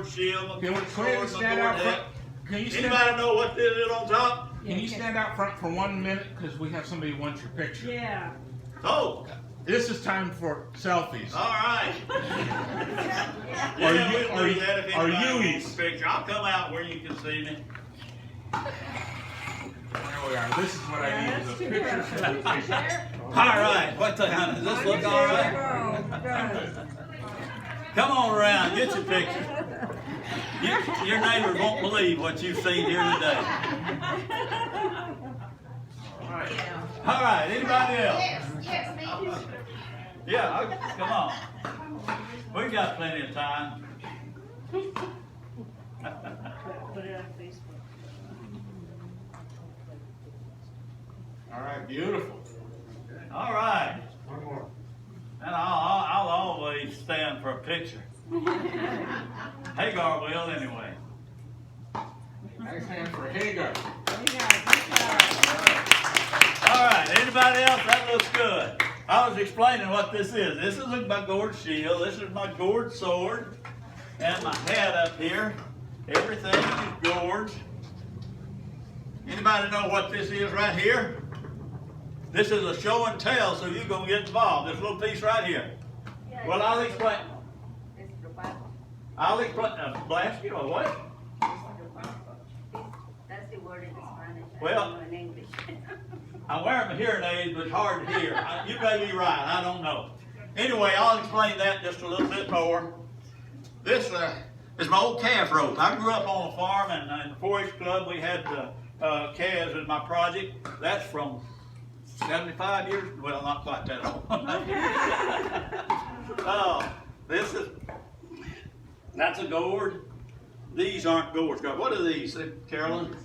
gourd shield, my Can gourd we sword, my stand gourd out front? hat. Can you stand Anybody know what this is on top? Can you stand out front for 1 minute? Because we have somebody who wants your picture. Yeah. Oh, This is time for selfies. all right. Are Yeah, you- we'll do that if are anybody you- wants a picture. I'll come out where you can see me. There we are. This is what I need, is a picture for the picture. All right, what the hell, does this look all right? Come on around, get your picture. Your neighbors won't believe what you've seen here today. All right, anybody else? Yes, me. Yeah, okay, come on. We got plenty of time. Put it on Facebook. All right, beautiful. All right. One more. And I'll always stand for a picture. Hagar will anyway. Nice hand for Hagar. All right, anybody else? That looks good. I was explaining what this is. This is my gourd shield. This is my gourd sword. And my hat up here. Everything is gourds. Anybody know what this is right here? This is a show and tell, so you're going to get involved. This little piece right here. Well, I'll explain. I'll explain. Blast you or what? That's the word in Spanish. Well, in English. I'm wearing my hearing aids, but it's hard to hear. You may be right. I don't know. Anyway, I'll explain that just a little bit more. This is my old calf rope. I grew up on a farm, and in the 4-H club, we had calves as my project. That's from 75 years. Well, not quite that old. Oh, that's a gourd. These aren't gourds. What are these, Carolyn?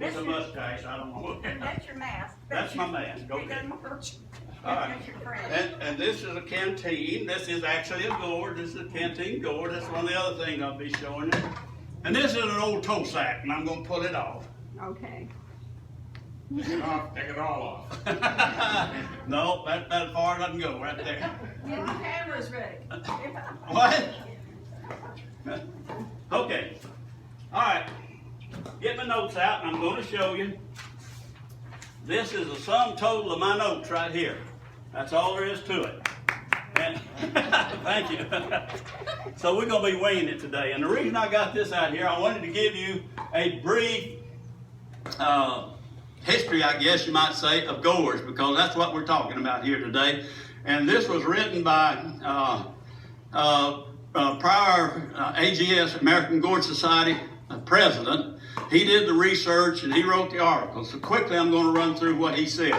It's a mustache. I don't know. That's your mask. That's my mask. It Okay. doesn't hurt you. All right. That's your friend. And this is a canteen. This is actually a gourd. This is a canteen gourd. That's one of the other things I'll be showing you. And this is an old toe sack, and I'm going to pull it off. Okay. Take it off. Take it all off. No, that far doesn't go right there. Get the cameras ready. What? Okay. All right. Get my notes out, and I'm going to show you. This is the sum total of my notes right here. That's all there is to it. And thank you. So we're going to be weighing it today. And the reason I got this out here, I wanted to give you a brief history, I guess you might say, of gourds, because that's what we're talking about here today. And this was written by prior AGS, American Gourd Society president. He did the research and he wrote the article. So quickly I'm going to run through what he said.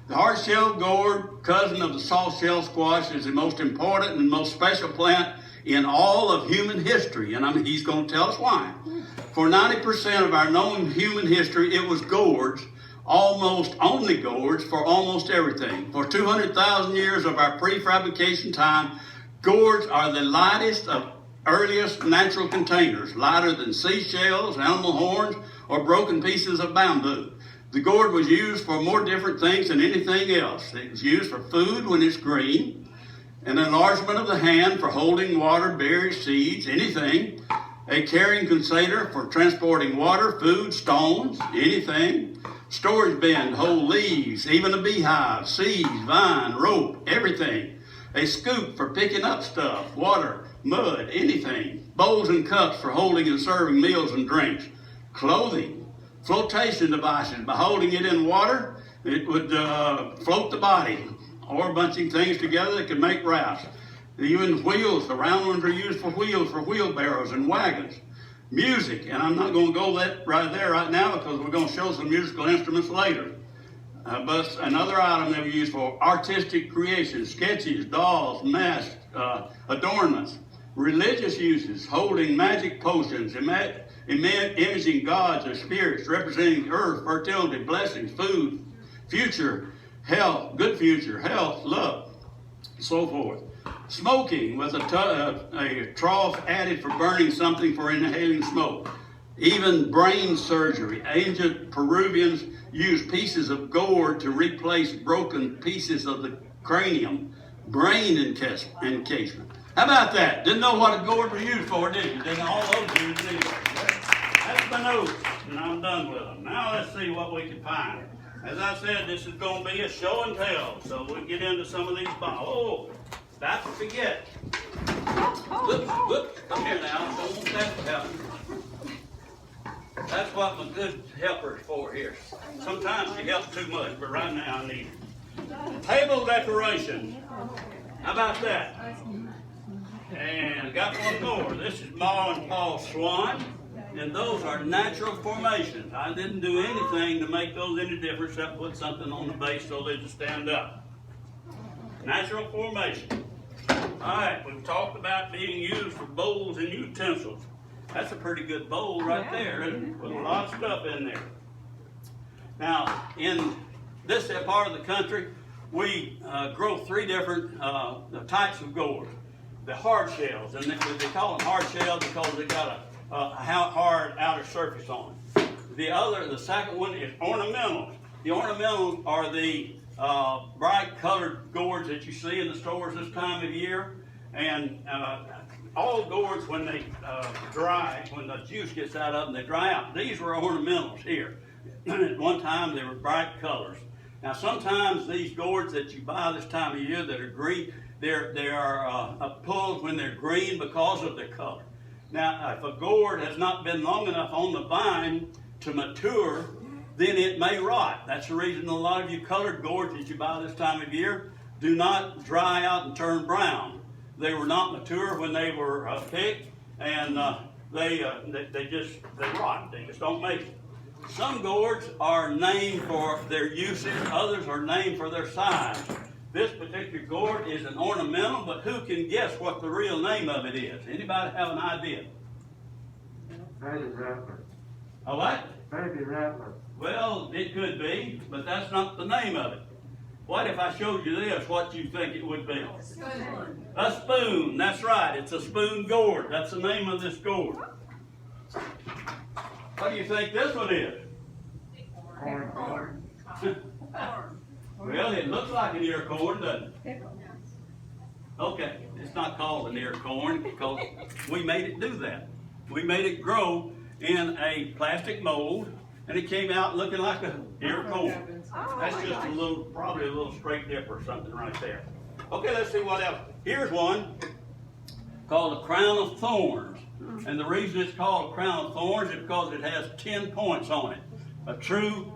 The hard-shelled gourd, cousin of the soft-shell squash, is the most important and most special plant in all of human history. And he's going to tell us why. For 90% of our known human history, it was gourds, almost only gourds for almost everything. For 200,000 years of our prefabrication time, gourds are the lightest of earliest natural containers, lighter than seashells, animal horns, or broken pieces of bamboo. The gourd was used for more different things than anything else. It was used for food when it's green, an enlargement of the hand for holding water, berries, seeds, anything, a carrying container for transporting water, food, stones, anything, storage bin to hold leaves, even a beehive, seeds, vine, rope, everything, a scoop for picking up stuff, water, mud, anything, bowls and cups for holding and serving meals and drinks, clothing, flotation devices. By holding it in water, it would float the body, or bunching things together that could make rafts. Even wheels, the round ones are used for wheels, for wheelbarrows and wagons. Music, and I'm not going to go that right there right now because we're going to show some musical instruments later. But another item they were used for artistic creation, sketches, dolls, masks, adornments. Religious uses, holding magic potions, imaging gods or spirits, representing earth, fertility, blessings, food, future, health, good future, health, love, so forth. Smoking with a trough added for burning something for inhaling smoke. Even brain surgery. Ancient Peruvians used pieces of gourd to replace broken pieces of the cranium, brain encasement. How about that? Didn't know what a gourd was used for, did you? Didn't all those used anyway. That's my notes, and I'm done with them. Now let's see what we can find. As I said, this is going to be a show and tell, so we'll get into some of these bottles. Oh, not to forget. Look, come here now. Don't want that to happen. That's what my good helper is for here. Sometimes she helps too much, but right now I need it. Table decoration. How about that? And I got one more. This is Ma and Paul Swan. And those are natural formations. I didn't do anything to make those any different except put something on the base so they just stand up. Natural formation. Alright, we've talked about being used for bowls and utensils. That's a pretty good bowl right there, isn't it? With a lot of stuff in there. Now, in this part of the country, we grow three different types of gourds. The hard shells, and they call them hard shells because they got a hard outer surface on it. The second one is ornamentals. The ornamentals are the bright colored gourds that you see in the stores this time of year. And all gourds, when they dry, when the juice gets out of them, they dry out. These were ornamentals here. At one time, they were bright colors. Now, sometimes these gourds that you buy this time of year that are green, they are pulled when they're green because of their color. Now, if a gourd has not been long enough on the vine to mature, then it may rot. That's the reason a lot of you colored gourds that you buy this time of year do not dry out and turn brown. They were not mature when they were picked, and they rot. They just don't make it. Some gourds are named for their usage. Others are named for their size. This particular gourd is an ornamental, but who can guess what the real name of it is? Anybody have an idea? Baby Rattler. A what? Baby Rattler. Well, it could be, but that's not the name of it. What if I showed you this? What do you think it would be? A spoon. That's right. It's a spoon gourd. That's the name of this gourd. What do you think this one is? Corn. Well, it looks like an ear corn, doesn't it? Okay, it's not called an ear corn because we made it do that. We made it grow in a plastic mold, and it came out looking like an ear corn. That's just probably a little straight dip or something right there. Okay, let's see what else. Here's one called a crown of thorns. And the reason it's called a crown of thorns is because it has 10 points on it. A true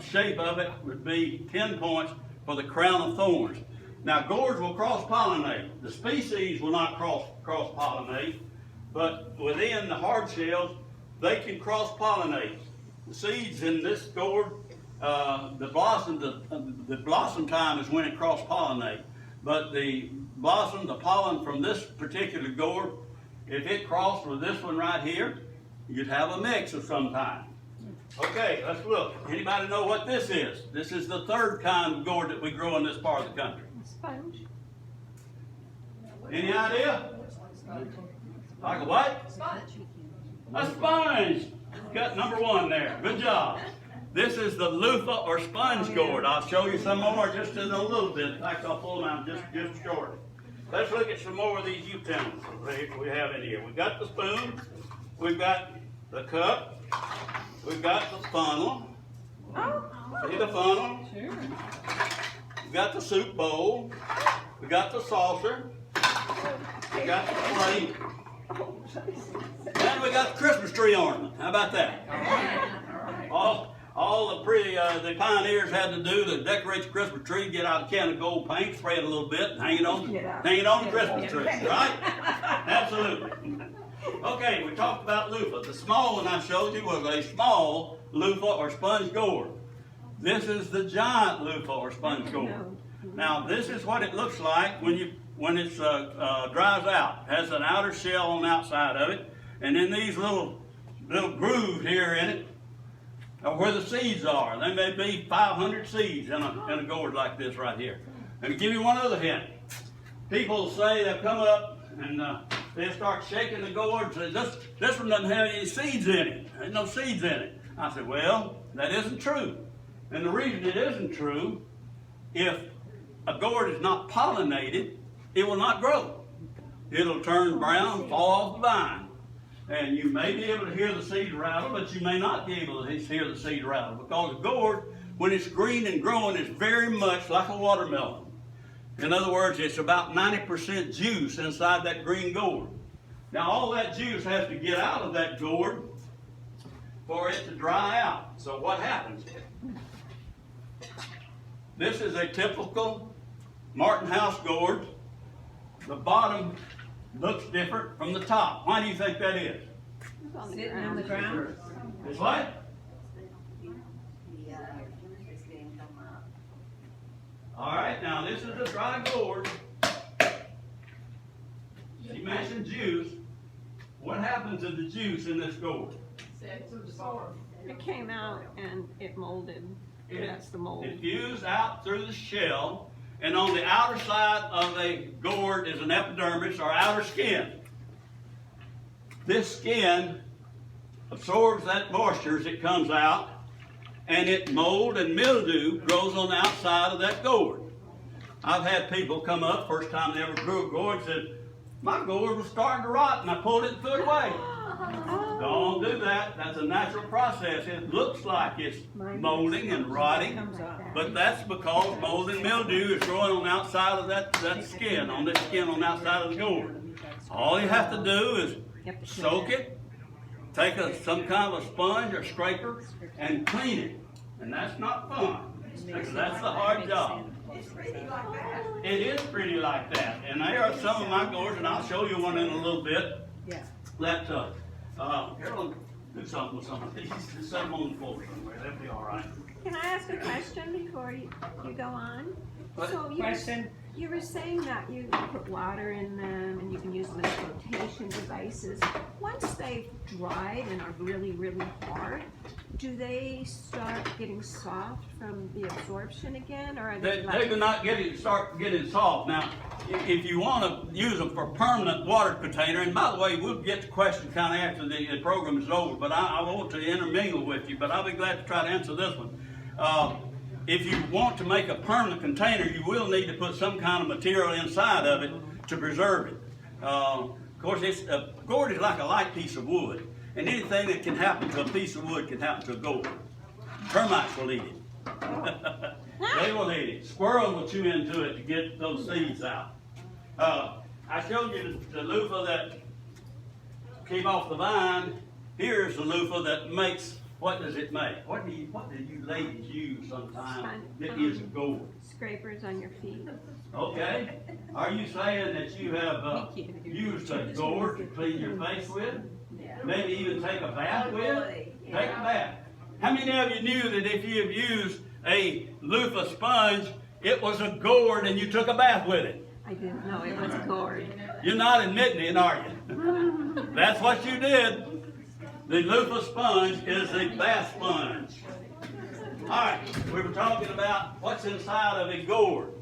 shape of it would be 10 points for the crown of thorns. Now, gourds will cross-pollinate. The species will not cross-pollinate, but within the hard shells, they can cross-pollinate. The seeds in this gourd, the blossom time is when it cross-pollinate. But the pollen from this particular gourd, if it crossed with this one right here, you'd have a mix of some kind. Okay, let's look. Anybody know what this is? This is the third kind of gourd that we grow in this part of the country. Sponge. Any idea? Like a what? A sponge. Got number one there. Good job. This is the loofah or sponge gourd. I'll show you some more just in a little bit. In fact, I'll pull them out just shortly. Let's look at some more of these utensils we have in here. We've got the spoon. We've got the cup. We've got the funnel. See the funnel? Sure. We've got the soup bowl. We've got the saucer. We got the plate. And we got the Christmas tree ornament. How about that? All the pioneers had to do to decorate the Christmas tree, get out a can of gold paint, spray it a little bit, and hang it on the Christmas tree, right? Absolutely. Okay, we talked about loofah. The small one I showed you was a small loofah or sponge gourd. This is the giant loofah or sponge gourd. Now, this is what it looks like when it dries out. It has an outer shell on the outside of it, and then these little grooves here in it are where the seeds are. There may be 500 seeds in a gourd like this right here. And to give you one other hint, people say they'll come up and they'll start shaking the gourd and say, this one doesn't have any seeds in it. There's no seeds in it. I said, well, that isn't true. And the reason it isn't true, if a gourd is not pollinated, it will not grow. it'll turn brown, fall off the vine. And you may be able to hear the seed rattle, but you may not be able to hear the seed rattle, because a gourd, when it's green and growing, is very much like a watermelon. In other words, it's about 90% juice inside that green gourd. Now, all that juice has to get out of that gourd for it to dry out. So what happens? This is a typical Martin House gourd. The bottom looks different from the top. Why do you think that is? Sitting on the ground. It's what? All right, now this is a dry gourd. She mentioned juice. What happens to the juice in this gourd? It came out and it molded. That's the mold. It fused out through the shell, and on the outer side of a gourd is an epidermis, or outer skin. This skin absorbs that moisture as it comes out, and it mold and mildew grows on the outside of that gourd. I've had people come up, first time they ever grew a gourd, said, my gourd was starting to rot and I pulled it and threw it away. Don't do that. That's a natural process. It looks like it's molding and rotting, but that's because mold and mildew is growing on the outside of that skin, on this skin on the outside of the gourd. All you have to do is soak it, take some kind of a sponge or scraper, and clean it. And that's not fun, because that's the hard job. It's pretty like that. It is pretty like that. And there are some of my gourds, and I'll show you one in a little bit. Yeah. That, Carolyn, do something with some of these. Just set them on the floor somewhere. That'll be all right. Can I ask a question before you go on? What? So you were saying that you put water in them and you can use them as flotation devices. Once they've dried and are really, really hard, do they start getting soft from the absorption again, or are they They do not start getting soft. Now, if you want to use them for permanent water container, and by the way, we'll get to questions kind of after the program is over, but I want to intermingle with you, but I'll be glad to try to answer this one. If you want to make a permanent container, you will need to put some kind of material inside of it to preserve it. Of course, a gourd is like a light piece of wood, and anything that can happen to a piece of wood can happen to a gourd. Termites will eat it. They will eat it. Squirrels will chew into it to get those seeds out. I showed you the loofah that came off the vine. Here's the loofah that makes. What does it make? What do you ladies use sometimes that is a gourd? scrapers on your feet? Okay. Are you saying that you have used a gourd to clean your face with? Maybe even take a bath with? Take a bath. How many of you knew that if you have used a loofah sponge, it was a gourd and you took a bath with it? I didn't know it was gourd. You're not admitting it, are you? That's what you did. The loofah sponge is a bath sponge. All right, we were talking about what's inside of a gourd.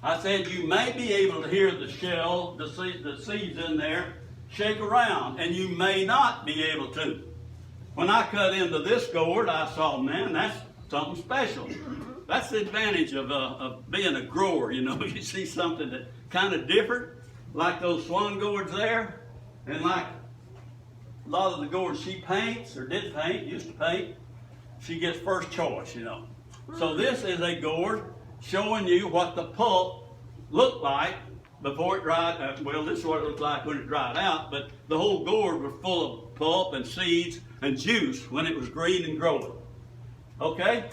I said you may be able to hear the shell, the seeds in there, shake around, and you may not be able to. When I cut into this gourd, I saw, man, that's something special. That's the advantage of being a grower, you know. You see something that kind of different, like those swan gourds there, and like a lot of the gourds she paints, or did paint, used to paint, she gets first choice, you know. So this is a gourd showing you what the pulp looked like before it dried. Well, this is what it looked like when it dried out, but the whole gourd was full of pulp and seeds and juice when it was green and growing. Okay?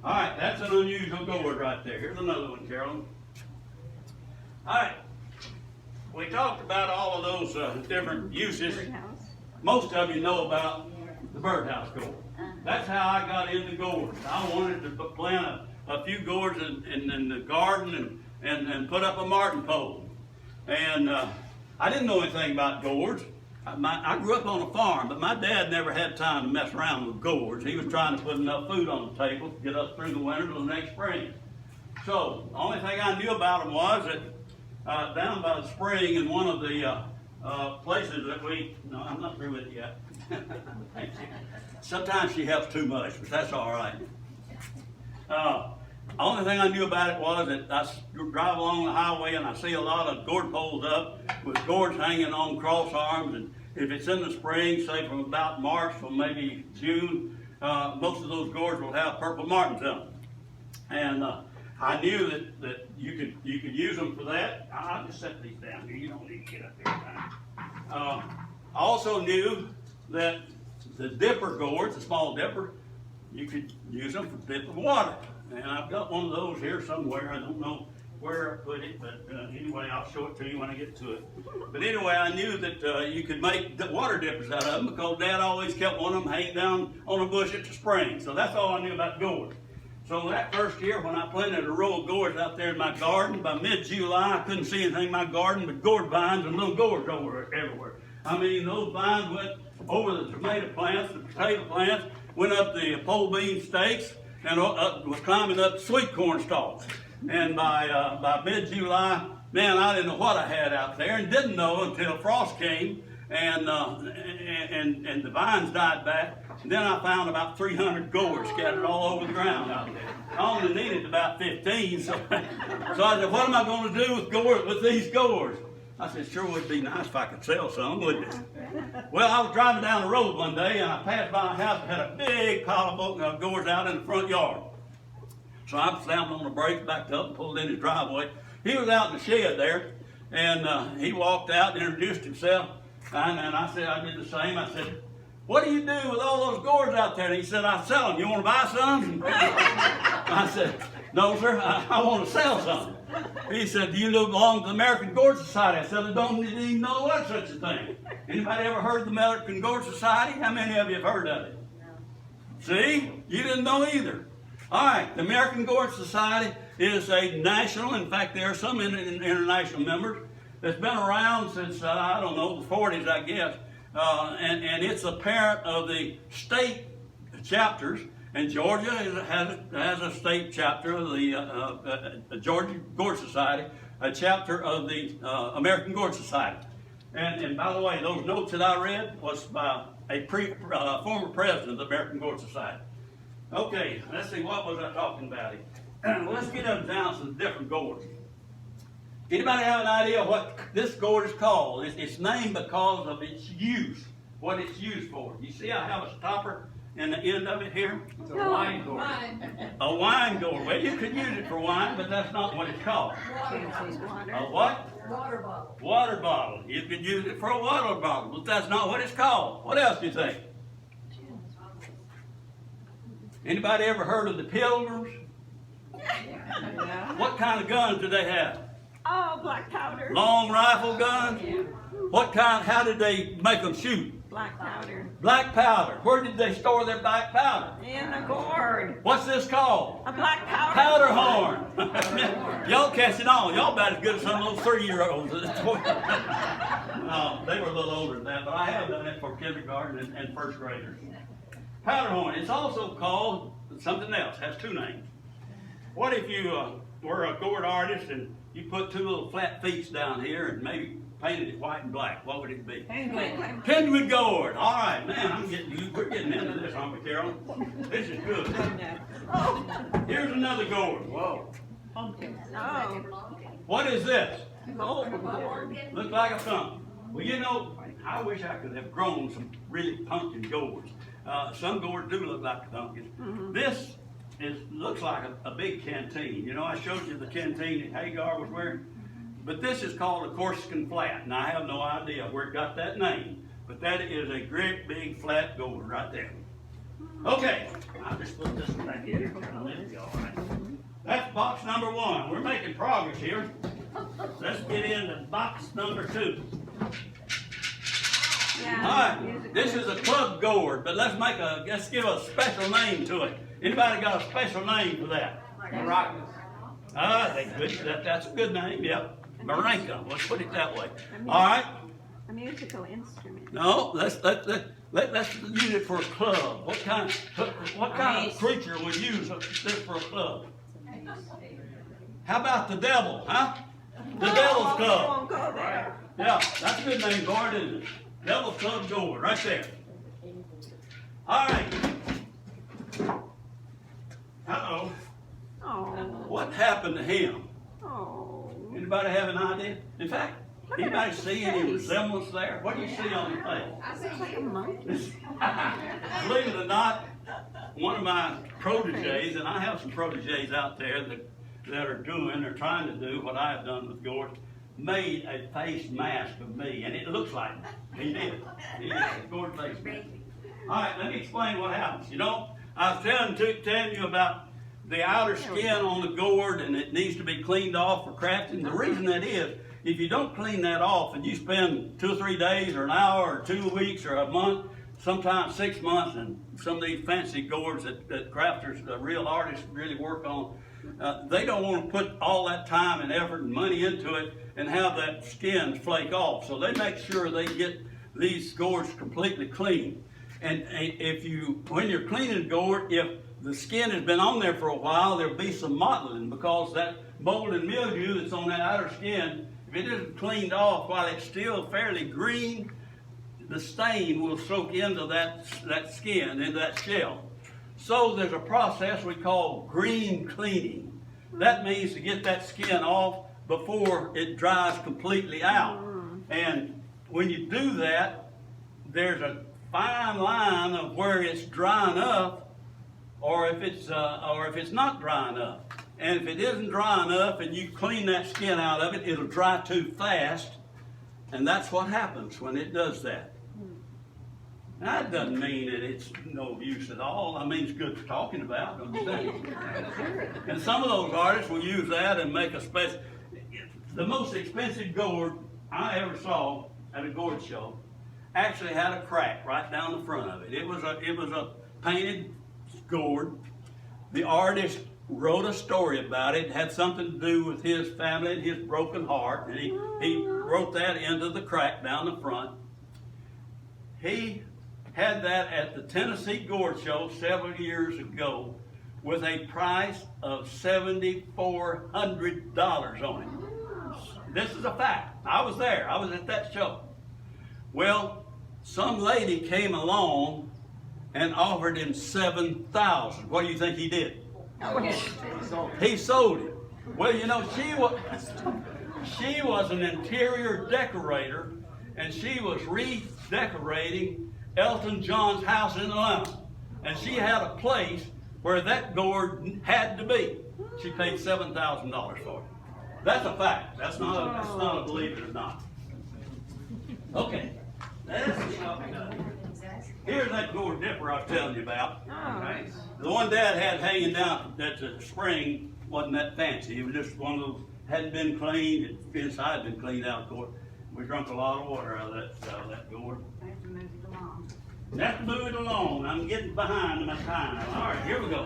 All right, that's an unusual gourd right there. Here's another one, Carolyn. All right. We talked about all of those different uses. Most of you know about the birdhouse gourd. That's how I got into gourds. I wanted to plant a few gourds in the garden and put up a martin pole. And I didn't know anything about gourds. I grew up on a farm, but my dad never had time to mess around with gourds. He was trying to put enough food on the table to get us through the winter to the next spring. So the only thing I knew about them was that down by the spring in one of the places that no, I'm not through with it yet. Sometimes she helps too much, but that's all right. Only thing I knew about it was that I drive along the highway and I see a lot of gourd poles up with gourds hanging on cross arms. And if it's in the spring, say from about March to maybe June, most of those gourds will have purple martins in them. And I knew that you could use them for that. I'll just set these down here. You don't need to get up there. I also knew that the dipper gourds, the small dipper, you could use them for dipping water. And I've got one of those here somewhere. I don't know where I put it, but anyway, I'll show it to you when I get to it. But anyway, I knew that you could make water dippers out of them because Dad always kept one of them hanging down on a bush at the spring. So that's all I knew about gourds. So that first year when I planted a row of gourds out there in my garden, by mid-July, I couldn't see anything in my garden but gourd vines and little gourds everywhere. I mean, those vines went over the tomato plants, the potato plants, went up the pole bean stakes, and was climbing up sweet corn stalks. And by mid-July, man, I didn't know what I had out there, and didn't know until frost came and the vines died back. And then I found about 300 gourds scattered all over the ground out there. I only needed about 15, so I said, what am I going to do with these gourds? I said, sure would be nice if I could sell some, wouldn't it? Well, I was driving down the road one day, and I passed by a house that had a big pile of gourds out in the front yard. So I slammed on the brakes, backed up, and pulled in his driveway. He was out in the shed there, and he walked out and introduced himself. And I said, I did the same. I said, what do you do with all those gourds out there? And he said, I sell them. You want to buy some? I said, no, sir, I want to sell some. He said, do you belong to the American Gourd Society? I said, I don't even know what such a thing. Anybody ever heard of the American Gourd Society? How many of you have heard of it? See? You didn't know either. All right, the American Gourd Society is a national, in fact, there are some international members that's been around since, I don't know, the 40s, I guess. And it's a parent of the state chapters, and Georgia has a state chapter of the Georgia Gourd Society, a chapter of the American Gourd Society. And by the way, those notes that I read was by a former president of the American Gourd Society. Okay, let's see, what was I talking about here? Let's get up down some different gourds. Anybody have an idea what this gourd is called? It's named because of its use, what it's used for. You see I have a stopper in the end of it here? It's a wine gourd. A wine gourd. Well, you could use it for wine, but that's not what it's called. A what? Water bottle. Water bottle. You could use it for a water bottle, but that's not what it's called. What else do you think? Anybody ever heard of the Pilgrims? Yeah. What kind of guns do they have? Oh, black powder. Long rifle guns? What kind, how did they make them shoot? Black powder. Black powder. Where did they store their black powder? In the gourd. What's this called? A black powder. Powder horn. Y'all catching on. Y'all about as good as some of those 3-year-olds. No, they were a little older than that, but I have done it for kindergarten and first graders. Powder horn. It's also called something else. Has 2 names. What if you were a gourd artist and you put 2 little flat feet down here and maybe painted it white and black? What would it be? Penguin gourd. All right, man, we're getting into this, aren't we, Carolyn? This is good. Here's another gourd. Whoa. Oh, What is this? gold gourd. Looks like a pumpkin. Well, you know, I wish I could have grown some really pumpkin gourds. Some gourds do look like pumpkins. This looks like a big canteen. You know, I showed you the canteen that Hagar was wearing. But this is called a Corsican flat, and I have no idea where it got that name. But that is a great big flat gourd right there. Okay, I'll just put this one back here. That'll be all right. That's box number 1. We're making progress here. Let's get into box number 2. Yeah. All right, this is a club gourd, but let's give a special name to it. Anybody got a special name for that? Maracas. That's a good name, yep. Marenka, let's put it that way. All right. A musical instrument. No, let's use it for a club. What kind of creature would use this for a club? How about the devil, huh? The Devil's Club. We won't go there. Yeah, that's a good name for it, isn't it? Devil's Club gourd, right there. All right. Uh-oh. Oh. happened to him? Oh. Anybody have an idea? In fact, Look at anybody his see any face. resemblance there? What do you see on the face? Looks like a monkey. Believe it or not, one of my proteges, and I have some proteges out there that are they're trying to do what I have done with Gourds, made a face mask of me, and it looks like he did. He did a Gourd face mask. All right, let me explain what happens. You know, I was telling you about the outer skin on the gourd, and it needs to be cleaned off for crafting. The reason that is, if you don't clean that off and you spend 2 or 3 days or an hour or 2 weeks or a month, sometimes 6 months, and some of these fancy gourds that crafters, the real artists really work on, they don't want to put all that time and effort and money into it and have that skin flake off. So they make sure they get these gourds completely clean. And when you're cleaning gourd, if the skin has been on there for a while, there'll be some mottling, because that mold and mildew that's on that outer skin, if it isn't cleaned off while it's still fairly green, the stain will soak into that skin, into that shell. So there's a process we call green cleaning. That means to get that skin off before it dries completely out. And when you do that, there's a fine line of where it's dry enough, or if it's not dry enough. And if it isn't dry enough and you clean that skin out of it, it'll dry too fast, and that's what happens when it does that. That doesn't mean that it's no use at all. I mean, it's good for talking about, don't you think? And some of those artists will use that and make a special. The most expensive gourd I ever saw at a gourd show actually had a crack right down the front of it. It was a painted gourd. The artist wrote a story about it. It had something to do with his family and his broken heart, and he wrote that into the crack down the front. He had that at the Tennessee Gourd Show several years ago with a price of $7,400 on it. This is a fact. I was there. I was at that show. Well, some lady came along and offered him $7,000. What do you think he did? He sold it. Well, you know, she was an interior decorator, and she was redecorating Elton John's house in Atlanta. And she had a place where that gourd had to be. She paid $7,000 for it. That's a fact. That's not a believe it or not. Okay. Here's that gourd dipper I was telling you about. Oh. The one Dad had hanging down at the spring wasn't that fancy. It was just one of those, hadn't been cleaned. The inside had been cleaned out, of course. We drank a lot of water out of that gourd. I have to move it along. Have to move it along. I'm getting behind my time. All right, here we go.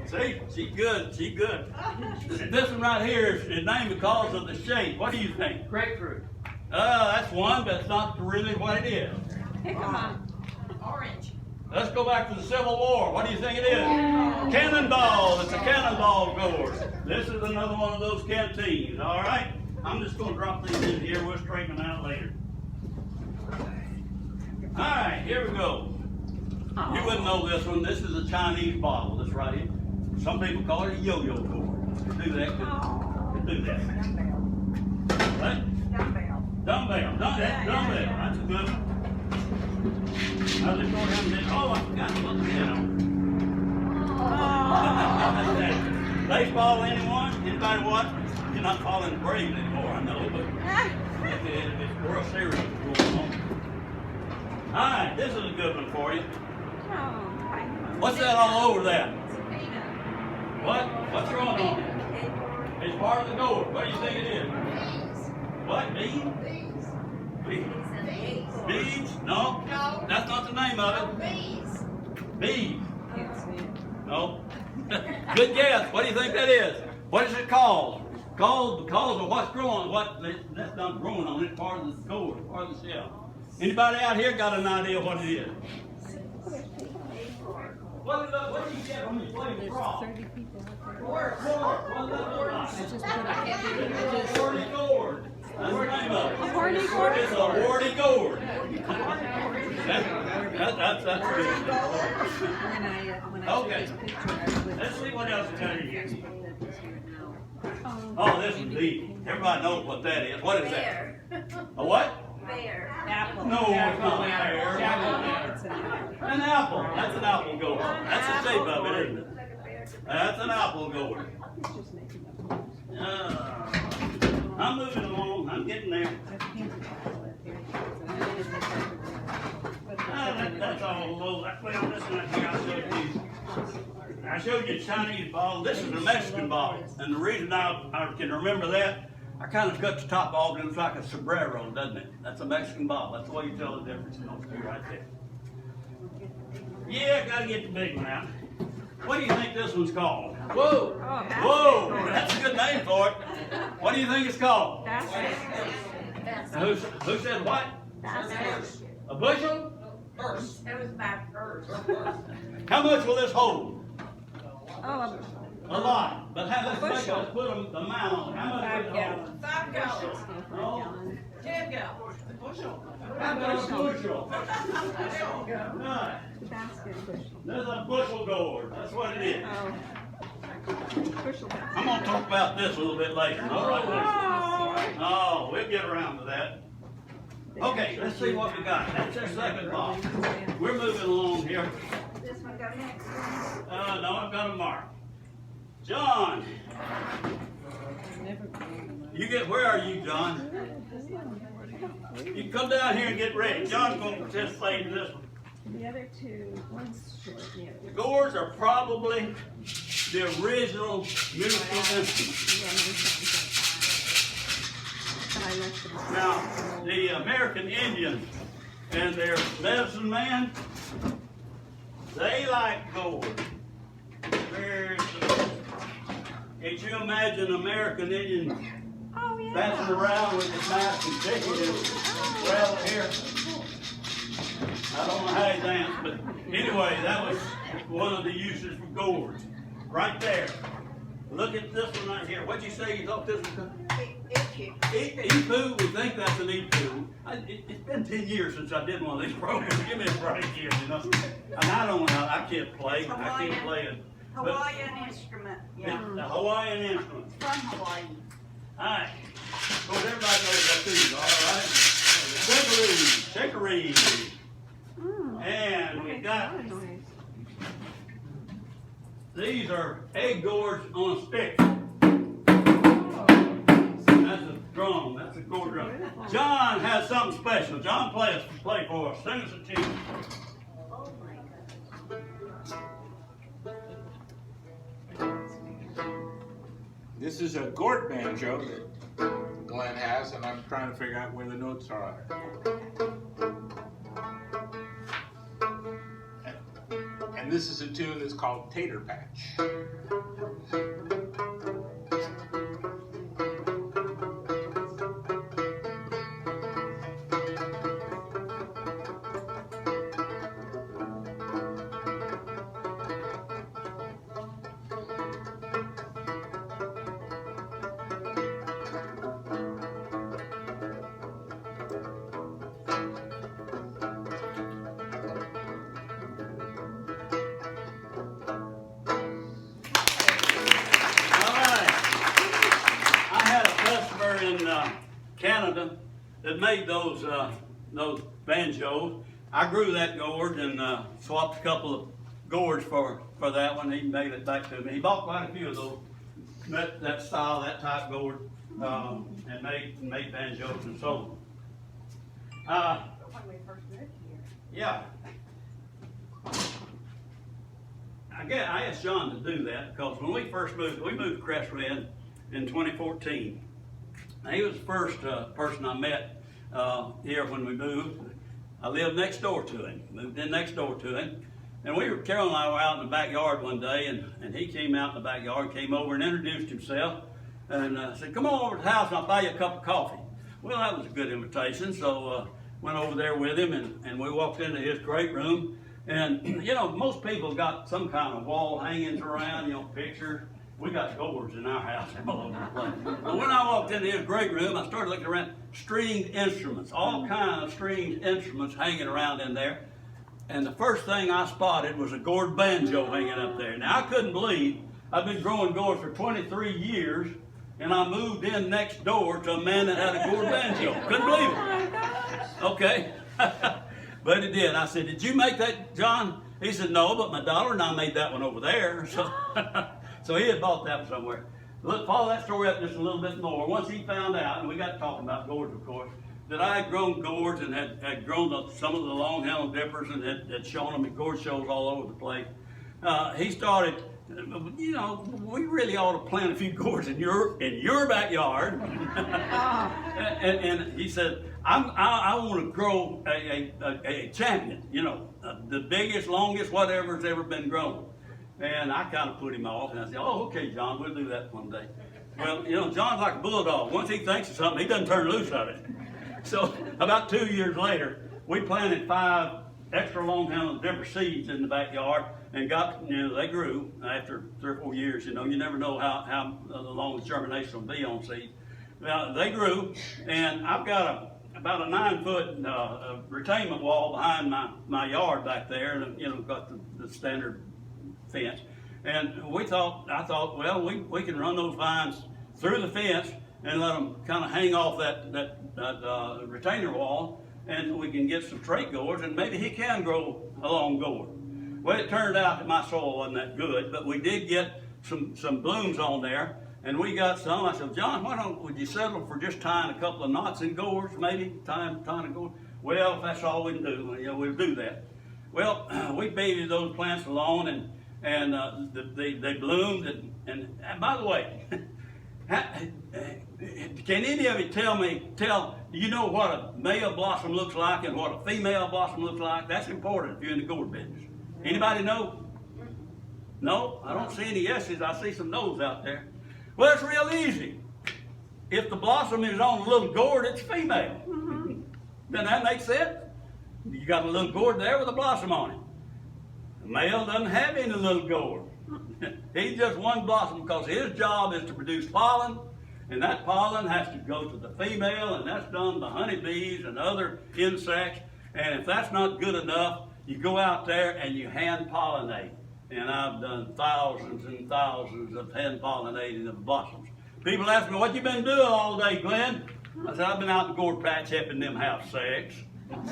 See, she's good. She's good. This one right here is named because of the shape. What do you think? Grapefruit. That's one, but it's not really what it is. Hey, come on. Orange. Let's go back to the Civil War. What do you think it is? Cannonball. It's a cannonball gourd. This is another one of those canteens. All right. I'm just going to drop these in here. We'll straighten them out later. All right, here we go. You wouldn't know this one. This is a Chinese bottle. This right here. Some people call it a yo-yo gourd. Do that. Do that. What? Dumbbell. Dumbbell. Dumbbell. That's a good one. I was just going down and oh, I forgot to put the pin on. Baseball, anyone? Anybody watch? You're not following the Braves anymore, I know, but it's World Series going on. All right, this is a good one for you. What's that all over that? What? What's wrong on it? It's part of the gourd. What do you think it is? What? Beans? Beads? No. That's not the name of it. Beads. No. Good guess. What do you think that is? What is it called? Called because of what's growing. That's not growing on it. Part of the gourd. Part of the shell. Anybody out here got an idea what it is? What do you get when you play the frog? Gourd. Horny gourd. That's the name of it. A horny gourd? It's a horny gourd. That's good. Okay. Let's see what else I tell you. Oh, this is deep. Everybody knows what that is. What is that? Bear. A what? Bear. Apple. No, it's not a pear. It's an apple. An apple. That's an apple gourd. That's the shape of it, isn't it? That's an apple gourd. He's just making up. I'm moving along. I'm getting there. That's all low. Well, this one here I showed you. I showed you Chinese ball. This is a Mexican ball. And the reason I can remember that, I kind of cut the top off and it looks like a sombrero, doesn't it? That's a Mexican ball. That's the way you tell the difference in those two right there. Yeah, gotta get the big one out. What do you think this one's called? Whoa! Whoa! That's a good name for it. What do you think it's called? Who said what? A bushel? It was back first. How much will this hold? Oh, A lot. But let's put the amount on it. How much will it hold? 5 gallons. No. 10 gallons. How about a bushel? No. basket bushel. This is a bushel gourd. That's what it is. Bushel basket. I'm gonna talk about this a little bit later. All right. Oh, we'll get around to that. Okay, let's see what we got. That's our second box. We're moving along here. This one go next. No, I've got a mark. John, where are you, John? You come down here and get ready. John's gonna participate in this one. The other two, one's short, the other. The gourds are probably the original musical instrument. But I left them. Now, the American Indians and their medicine man, they like gourd. Can't you imagine an American Indian Oh, yeah. dancing around with his mask and shaking his rattle here? I don't know how he danced, but anyway, that was one of the uses for gourds. Right there. Look at this one right here. What'd you say you thought this was? E-poo, we think that's an e-poo. It's been 10 years since I did one of these programs. Give me a break here, you know. And I can't play. I can't play it. Hawaiian instrument. Yeah. It's a Hawaiian instrument. From Hawaii. All right. Of course, everybody knows that too, all right? Chicory. And we got, these are egg gourds on a stick. That's a drum. That's a gourd drum. John has something special. John play for us. Sing us a tune. This is a gourd banjo that Glenn has, and I'm trying to figure out where the notes are on it. And this is a tune that's called Tater Patch. Canada that made those banjos. I grew that gourd and swapped a couple of gourds for that one. He made it back to me. He bought quite a few of those, that style, that type gourd, and made banjos and sold them. When we first moved here. Yeah. I asked John to do that because when we first moved to Crestwood in 2014. Now, he was the first person I met here when we moved. I lived next door to him, moved in next door to him. And Carolyn and I were out in the backyard one day, and he came out in the backyard, came over and introduced himself, and said, come on over to the house and I'll buy you a cup of coffee. Well, that was a good invitation, so went over there with him, and we walked into his great room. And, you know, most people got some kind of wall hangings around, you know, pictures. We got gourds in our house all over the place. But when I walked into his great room, I started looking around, stringed instruments, all kinds of stringed instruments hanging around in there. And the first thing I spotted was a gourd banjo hanging up there. Now, I couldn't believe I've been growing gourds for 23 years, and I moved in next door to a man that had a gourd banjo. Couldn't believe it. Oh my gosh. Okay. But it did. I said, did you make that, John? He said, no, but my daughter and I made that one over there. So, so he had bought that one somewhere. Look, follow that story up just a little bit more. Once he found out, and we got talking about gourds, of course, that I had grown gourds and had grown some of the long-handled dippers and had shown them at gourd shows all over the place. He started, you know, we really ought to plant a few gourds in your backyard. and he said, I want to grow a champion, you know, the biggest, longest, whatever's ever been grown. And I kind of put him off, and I said, oh, okay, John, we'll do that one day. Well, you know, John's like a bulldog. Once he thinks of something, he doesn't turn loose of it. So about 2 years later, we planted 5 extra long-handled dipper seeds in the backyard and got, you know, they grew after 3 or 4 years. You know, you never know how long the germination will be on seeds. Well, they grew, and I've got about a 9-foot retainment wall behind my yard back there, and, you know, got the standard fence. And I thought, well, we can run those vines through the fence and let them kind of hang off that retainer wall, and we can get some straight gourds, and maybe he can grow a long gourd. Well, it turned out that my soil wasn't that good, but we did get some blooms on there, and we got some. I said, John, would you settle for just tying a couple of knots in gourds, maybe tying a gourd? Well, if that's all we can do, you know, we'll do that. Well, we babied those plants along, and they bloomed, and by the way, can any of you tell, you know what a male blossom looks like and what a female blossom looks like? That's important if you're in the gourd business. Anybody know? No? I don't see any yeses. I see some no's out there. Well, it's real easy. If the blossom is on a little gourd, it's female. Doesn't that make sense? You got a little gourd there with a blossom on it. The male doesn't have any little gourd. He's just one blossom because his job is to produce pollen, and that pollen has to go to the female, and that's done by honeybees and other insects. And if that's not good enough, you go out there and you hand pollinate. And I've done thousands and thousands of hand pollinating of blossoms. People ask me, what you been doing all day, Glenn? I said, I've been out in the gourd patch helping them have sex. Okay,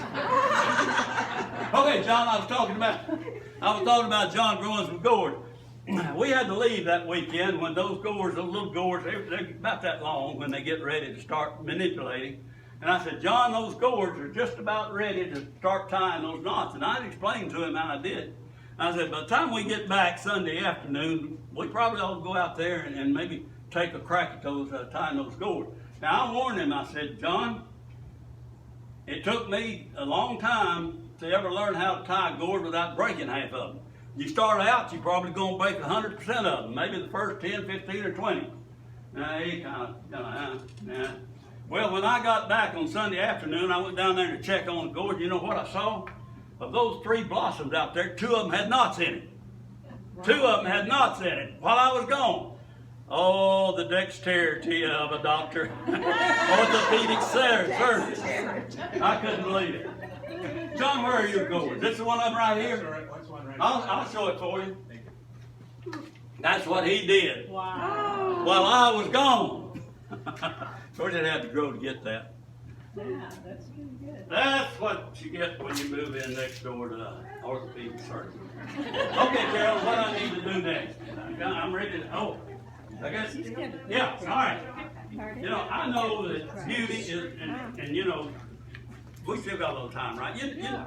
John, I was talking about John growing some gourds. We had to leave that weekend when those gourds, those little gourds, they're about that long when they get ready to start manipulating. And I said, John, those gourds are just about ready to start tying those knots. And I explained to him how I did. I said, by the time we get back Sunday afternoon, we probably ought to go out there and maybe take a crack at those, tying those gourds. Now, I warned him, I said, John, it took me a long time to ever learn how to tie a gourd without breaking half of them. You start out, you're probably going to break 100% of them, maybe the first 10, 15, or 20. He yeah. Well, when I got back on Sunday afternoon, I went down there to check on the gourd. You know what I saw? Of those 3 blossoms out there, 2 of them had knots in it. 2 of them had knots in it while I was gone. Oh, the dexterity of a doctor. Orthopedic surgeon. I couldn't believe it. John, where are your gourds? This is one of them right here? I'll show it for you. That's what he did. Wow. While I was gone. Of course, it had to grow to get that. Yeah, that's pretty good. That's what you get when you move in next door to the orthopedic surgeon. Okay, Carolyn, what I need to do next? I'm ready to, I guess, yeah, all right. You know, I know that beauty is, and you know, we still got a little time, right?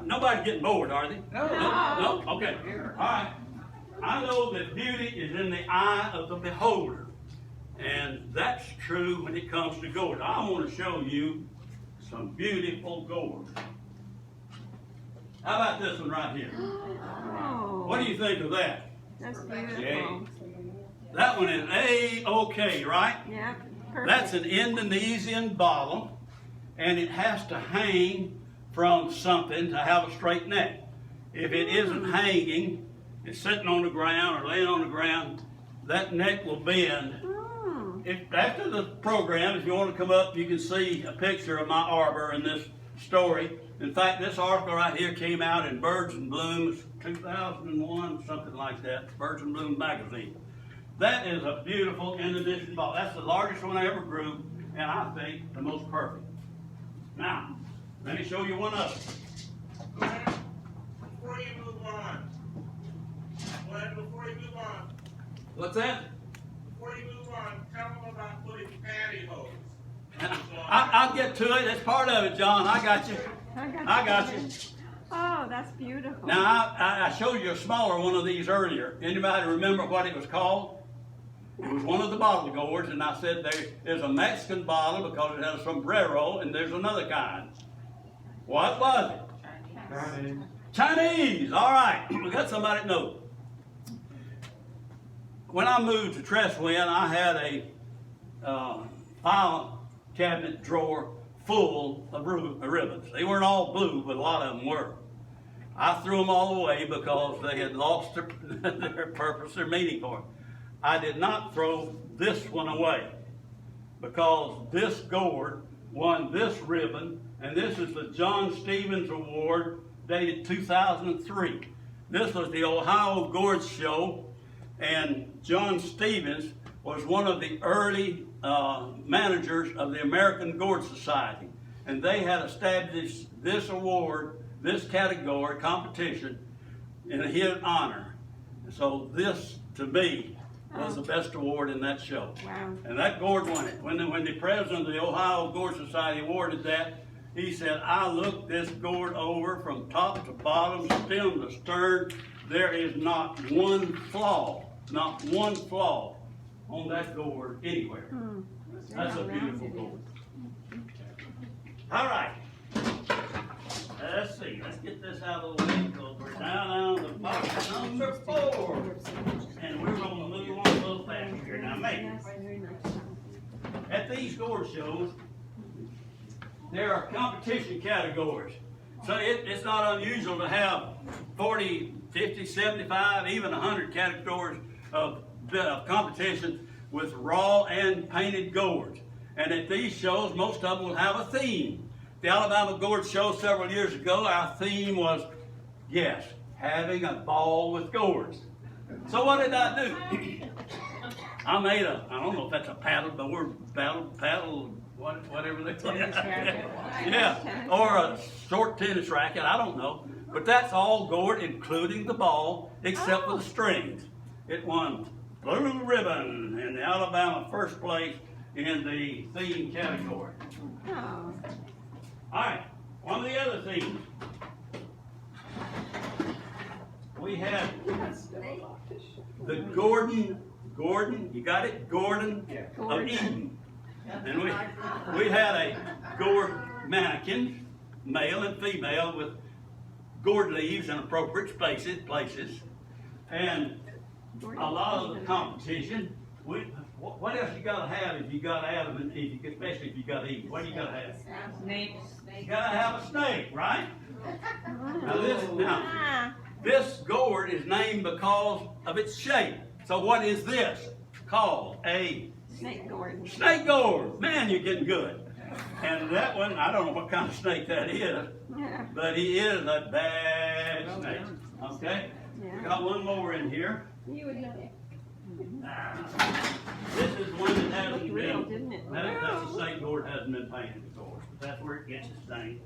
Nobody's getting bored, are they? No? Okay. All right. I know that beauty is in the eye of the beholder. And that's true when it comes to gourd. I want to show you some beautiful gourds. How about this one right here? Oh, What do you think of that? that's beautiful. That one is A-OK, right? Yeah, perfect. That's an Indonesian bottle, and it has to hang from something to have a straight neck. If it isn't hanging, it's sitting on the ground or laying on the ground, that neck will bend. After the program, if you want to come up, you can see a picture of my arbor in this story. In fact, this article right here came out in Birds and Blooms 2001, something like that, Birds and Blooms magazine. That is a beautiful in-addition ball. That's the largest one I ever grew, and I think the most perfect. Now, let me show you one other. Glenn, before you move on, What's that? before you move on, tell them about putting pantyhose. I'll get to it. That's part of it, John. I got you. I got you. Oh, that's beautiful. Now, I showed you a smaller one of these earlier. Anybody remember what it was called? It was one of the bottle gourds, and I said there's a Mexican bottle because it has a sombrero, and there's another kind. What was it? Chinese. Chinese. All right. We got somebody that knows. When I moved to Tresswin, I had a file cabinet drawer full of ribbons. They weren't all blue, but a lot of them were. I threw them all away because they had lost their purpose, their meaning for it. I did not throw this one away because this gourd won this ribbon, and this is the John Stevens Award dated 2003. This was the Ohio Gourds Show, and John Stevens was one of the early managers of the American Gourd Society, and they had established this award, this category competition in his honor. So this, to me, was the best award in that show. Wow. And that gourd won it. When the president of the Ohio Gourd Society awarded that, he said, I looked this gourd over from top to bottom, stem to stern. There is not one flaw on that gourd anywhere. That's a beautiful gourd. All right. Let's see. Let's get this out of the way because we're down on the box number 4. And we're going to move on a little faster here. Now, maybe at these gourd shows, there are competition categories. So it's not unusual to have 40, 50, 75, even 100 categories of competitions with raw and painted gourds. And at these shows, most of them will have a theme. The Alabama Gourd Show several years ago, our theme was, yes, having a ball with gourds. So what did I do? I made I don't know if that's a paddle board, whatever they call it. Yeah, or a short tennis racket, I don't know. But that's all gourd, including the ball, except for the strings. It won blue ribbon in the Alabama first place in the theme category. Oh. All right, one of the other themes. We had the Gordon, you got it? Gordon of Eden. And we had a gourd mannequin, male and female, with gourd leaves in appropriate places. And a lot of the competition, what else you gotta have if you gotta Adam and Eve, especially if you gotta Eve? What do you gotta have? Snakes. You gotta have a snake, right? Now, this gourd is named because of its shape. So what is this called? A Snake gourd. snake gourd. Man, you're getting good. And that one, I don't know what kind of snake that is, Yeah. but he is a bad snake. Okay? Yeah. We got one more in here. You would know. This is one that hasn't Looked real, been, didn't it? that's a snake gourd hasn't been painted, of course, but that's where it gets its name.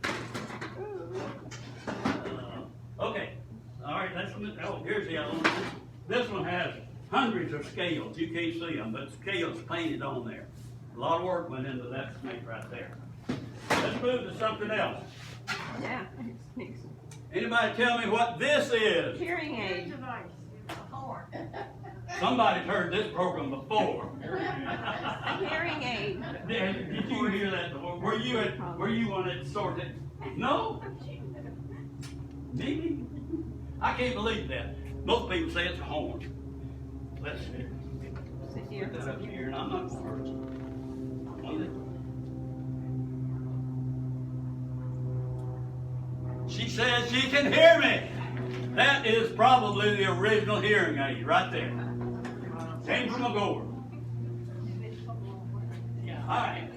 Okay, all right, here's the other one. This one has hundreds of scales. You can't see them, but scales painted on there. A lot of work went into that snake right there. Let's move to something else. Yeah. Snakes. Anybody tell me what this is? Hearing aid. Somebody's heard this program before. Hearing aid. Did you hear that before? Were you on that sort of? No? Maybe? I can't believe that. Most people say it's a horn. Let's see. Sit here. Put that up here, and I'm not going to hurt you. She says she can hear me. That is probably the original hearing aid right there. Came from a gourd. All right.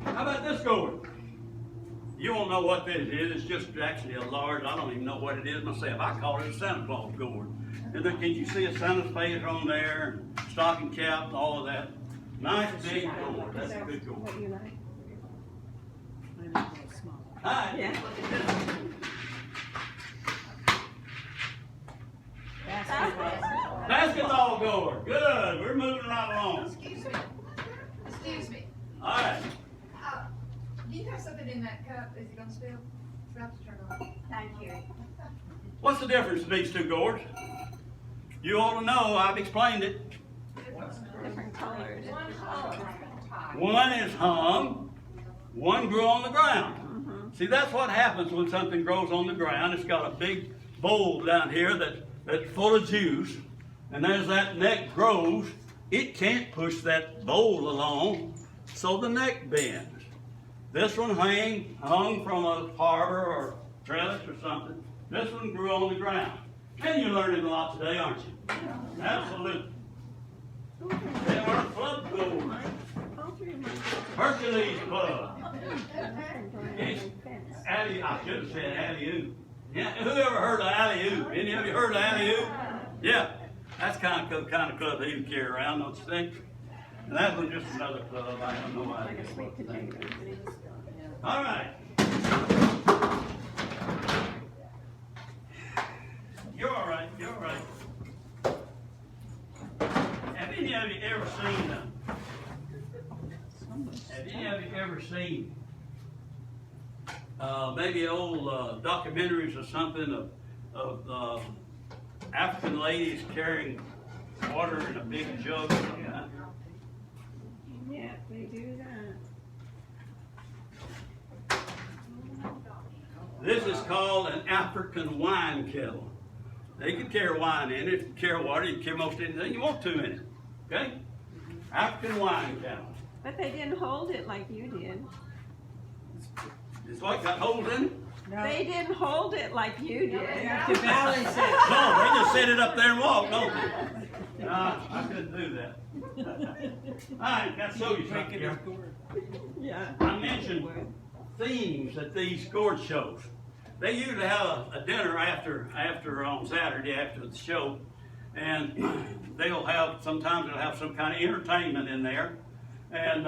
How about this gourd? You won't know what this is. It's just actually a large, I don't even know what it is myself. I call it a Santa Claus gourd. And then, can you see a Santa spacer on there, stocking cap, all of that? Nice big gourd. That's a good gourd. What do you like? Hi. Yeah. Basketball gourd. Good. We're moving right along. Excuse me. Excuse me. All right. Do you have something in that cup? Is it gonna spill? It's about to turn on. Thank you. What's the difference in these two gourds? You ought to know. I've explained it. Different colors. One is hung. One grew on the ground. See, that's what happens when something grows on the ground. It's got a big bowl down here that's full of juice. And as that neck grows, it can't push that bowl along, so the neck bends. This one hung from a harbor or trellis or something. This one grew on the ground. And you're learning a lot today, aren't you? Absolutely. They are club gourds. Hercules Club. It's I should have said alley-oop. Yeah, who ever heard of alley-oop? Any of you heard of alley-oop? Yeah, that's kind of club that you carry around, don't you think? And that one's just another club. I have no Like a idea. sweet potato. All right. You're all right. You're all right. Have any of you ever seen maybe old documentaries or something of African ladies carrying water in a big jug? Yeah, they do that. This is called an African wine kettle. They can carry wine in it. If you carry water, you can carry most anything you want to in it. Okay? African wine kettle. But they didn't hold it like you did. It's like got holes in it. They didn't hold it like you did. To balance it. No, they just set it up there and walk, don't they? Nah, I couldn't do that. All right, got to show you something here. Yeah. I mentioned themes at these gourd shows. They usually have a dinner after on Saturday after the show, and sometimes they'll have some kind of entertainment in there. And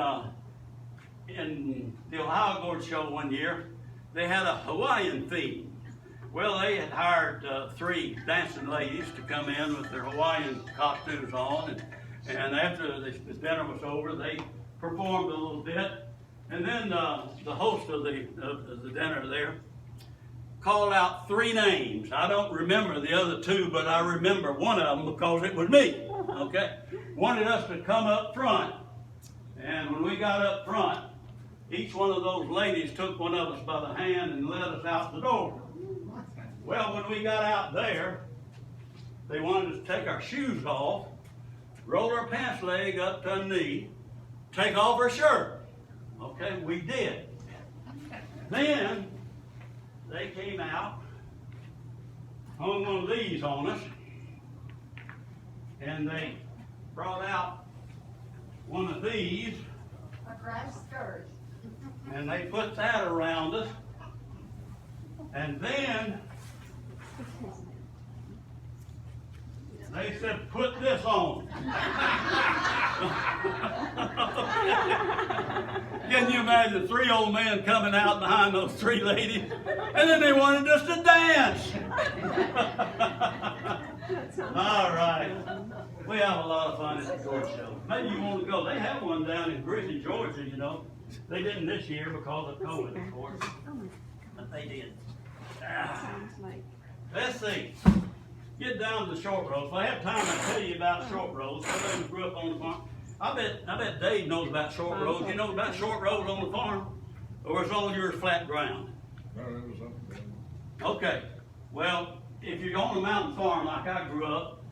in the Ohio Gourd Show one year, they had a Hawaiian theme. Well, they had hired 3 dancing ladies to come in with their Hawaiian costumes on, and after the dinner was over, they performed a little bit. And then the host of the dinner there called out 3 names. I don't remember the other 2, but I remember one of them because it was me. Okay, wanted us to come up front, and when we got up front, each one of those ladies took one of us by the hand and led us out the door. Well, when we got out there, they wanted us to take our shoes off, roll our pants leg up to a knee, take off our shirt. Okay, we did. Then they came out, hung one of these on us, and they brought out one of these, A grass skirt. and they put that around us, and then they said, put this on. Can you imagine 3 old men coming out behind those 3 ladies? And then they wanted us to dance. All right. We have a lot of fun at the Gourd Show. Maybe you want to go. They have one down in Griffin, Georgia, you know. They didn't this year because of COVID, of course. But they did. Sounds like. Let's see. Get down to the short rows. If I have time, I'll tell you about short rows. Somebody who grew up on the farm. I bet Dave knows about short rows. You know about short rows on the farm? Or is all yours flat ground? No, it was something. Okay. Well, if you're on a mountain farm like I grew up,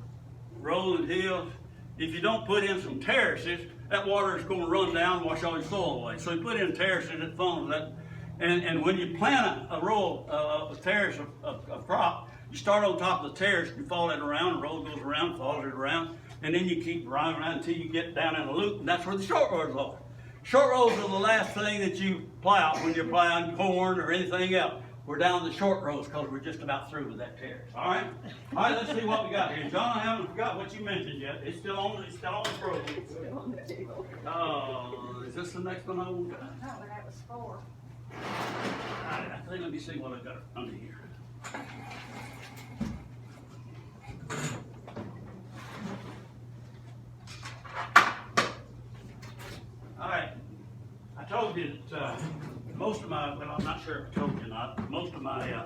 rolling hills, if you don't put in some terraces, that water is going to run down and wash all your soil away. So you put in terraces that funnels that. And when you plant a row of terrace of crop, you start on top of the terrace, you follow it around, the road goes around, follows it around, and then you keep running around until you get down in a loop, and that's where the short rows are. Short rows are the last thing that you plow when you're plowing corn or anything else. we're down the short rows because we're just about through with that terrace. All right? All right, let's see what we got here. John, I haven't forgot what you mentioned yet. It's still on the program. Still on the table. Is this the next one I will got? No, that was 4. All right, I think, let me see what I got under here. All right, I told you that most of my, well, I'm not sure if I told you or not, most of my,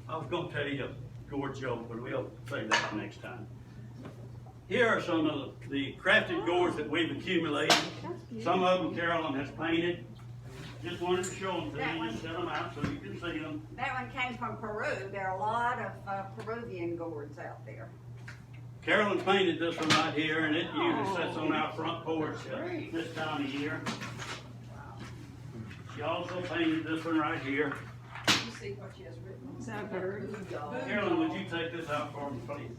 I was gonna tell you a gourd joke, but we'll say that next time. Here are some of the crafted gourds that we've accumulated. Some of them Carolyn has painted. Just wanted to show them to you, just set them out so you can see them. That one came from Peru. There are a lot of Peruvian gourds out there. Carolyn painted this one right here, and it usually sits on our front porch this time of year. She also painted this one right here. You see what she has written. Is that a bird? Carolyn, would you take this out for me, please?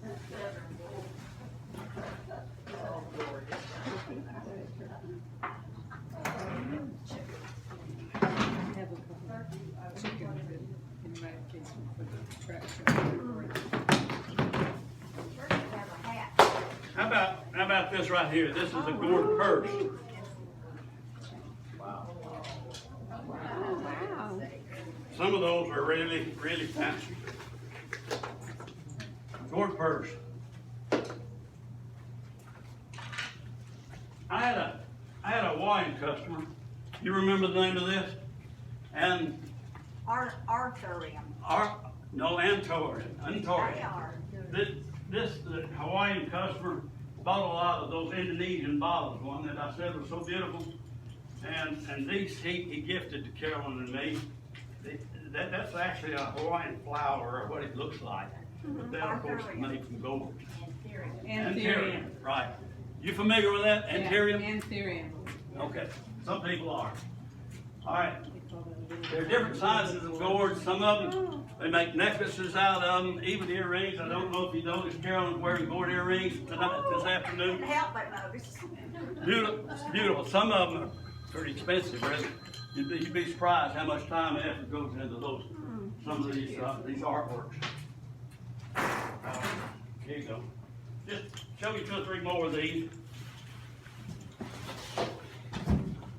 Have a hat. How about this right here? This is a gourd purse. Oh, wow. Some of those are really, really fancy. Gourd purse. I had a wine customer. You remember the name of this? And Arthurium. Antorian. They are. This the Hawaiian customer bought a lot of those Indonesian bottles, one that I said was so beautiful. And these he gifted to Carolyn and me. That's actually a Hawaiian flower, or what it looks like. But that, of course, is made from gold. Anthurium. Right. You familiar with that? Anthurium? Anthurium. Okay. Some people are. All right. There are different sizes of gourds. Some of them, they make necklaces out of them, even earrings. I don't know if you noticed Carolyn's wearing gourd earrings tonight, this afternoon. Couldn't help but notice. Beautiful, beautiful. Some of them are pretty expensive, really. You'd be surprised how much time and effort goes into those, some of these artworks. Here you go. Just show me 2 or 3 more of these.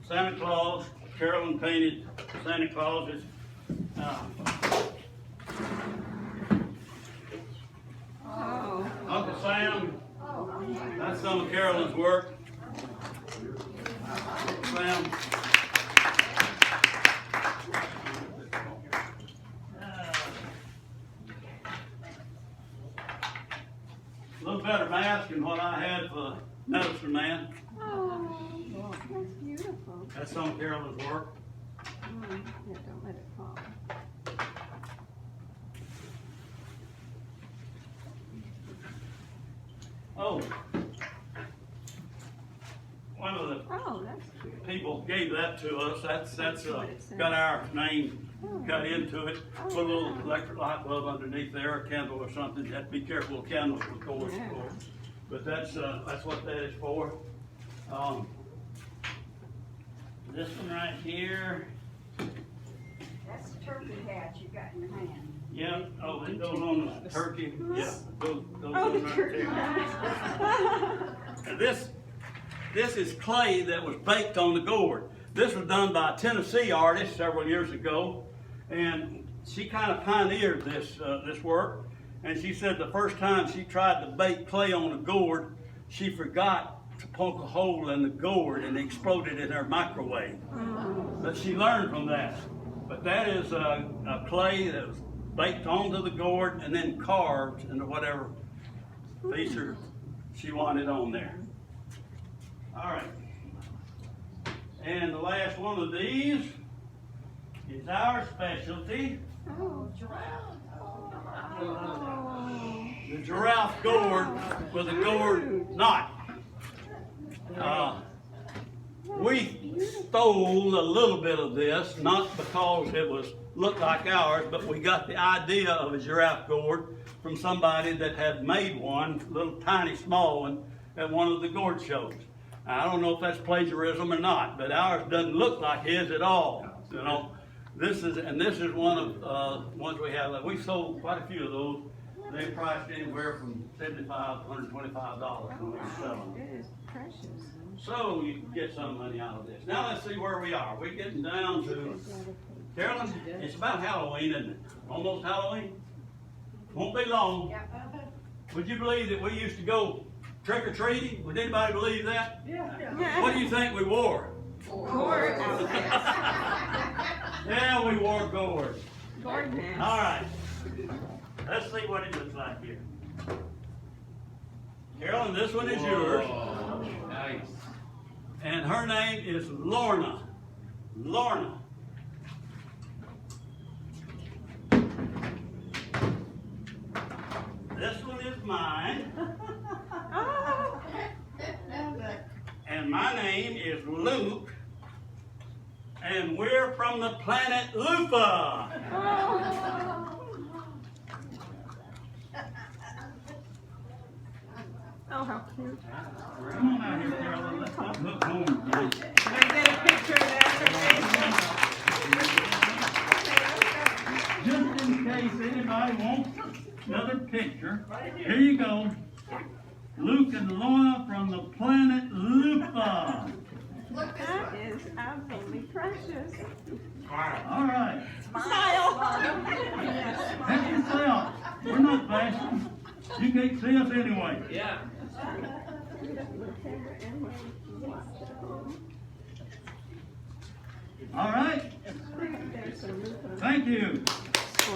Santa Claus. Carolyn painted Santa Clauses. Oh. Uncle Sam. That's some of Carolyn's work. Uncle Sam. A little better mask than what I had for medicine man. Oh, that's beautiful. That's some of Carolyn's work. Yeah, don't let it fall. Oh. One of the Oh, that's cute. people gave that to us. That's got our name cut into it. Put a little electric light bulb underneath there, a candle or something. You have to be careful of candles, of course. But that's what that is for. This one right here. That's the turkey hat you got in your hand. Yeah. Oh, it goes on the turkey. Yeah. Those Oh, the right turkey. there. And this is clay that was baked on the gourd. This was done by a Tennessee artist several years ago, and she kind of pioneered this work. And she said the first time she tried to bake clay on a gourd, she forgot to poke a hole in the gourd and it exploded in her microwave. But she learned from that. But that is a clay that was baked onto the gourd and then carved into whatever feature she wanted on there. All right. And the last one of these is our specialty, Oh. the giraffe gourd with a gourd knot. We stole a little bit of this, not because it looked like ours, but we got the idea of a giraffe gourd from somebody that had made one, a little tiny small one, at one of the gourd shows. I don't know if that's plagiarism or not, but ours doesn't look like his at all, you know. This is one of ones we have. We've sold quite a few of those. They priced anywhere from $75 to $125 when we sell them. It is precious. So you can get some money out of this. Now let's see where we are. We're getting down to, Carolyn, it's about Halloween, isn't it? Almost Halloween. Won't be long. Would you believe that we used to go trick-or-treating? Would anybody believe that? Yeah. What do you think we wore? Gourd outfits. Yeah, we wore gourds. Gourd masks. All right. Let's see what it looks like here. Carolyn, this one is yours. Nice. And her name is Lorna. Lorna. This one is mine. Oh, And my name is Luke. And we're from the planet Lupa. oh, how cute. Come on out here, Carolyn. Let's look home. Can I get a picture of that? Just in case anybody wants another picture, here you go. Luke and Lorna from the planet Lupa. That is absolutely precious. All right. Smile. Check yourself. We're not bashing. You can't see us anyway. Yeah. All right. Thank you. We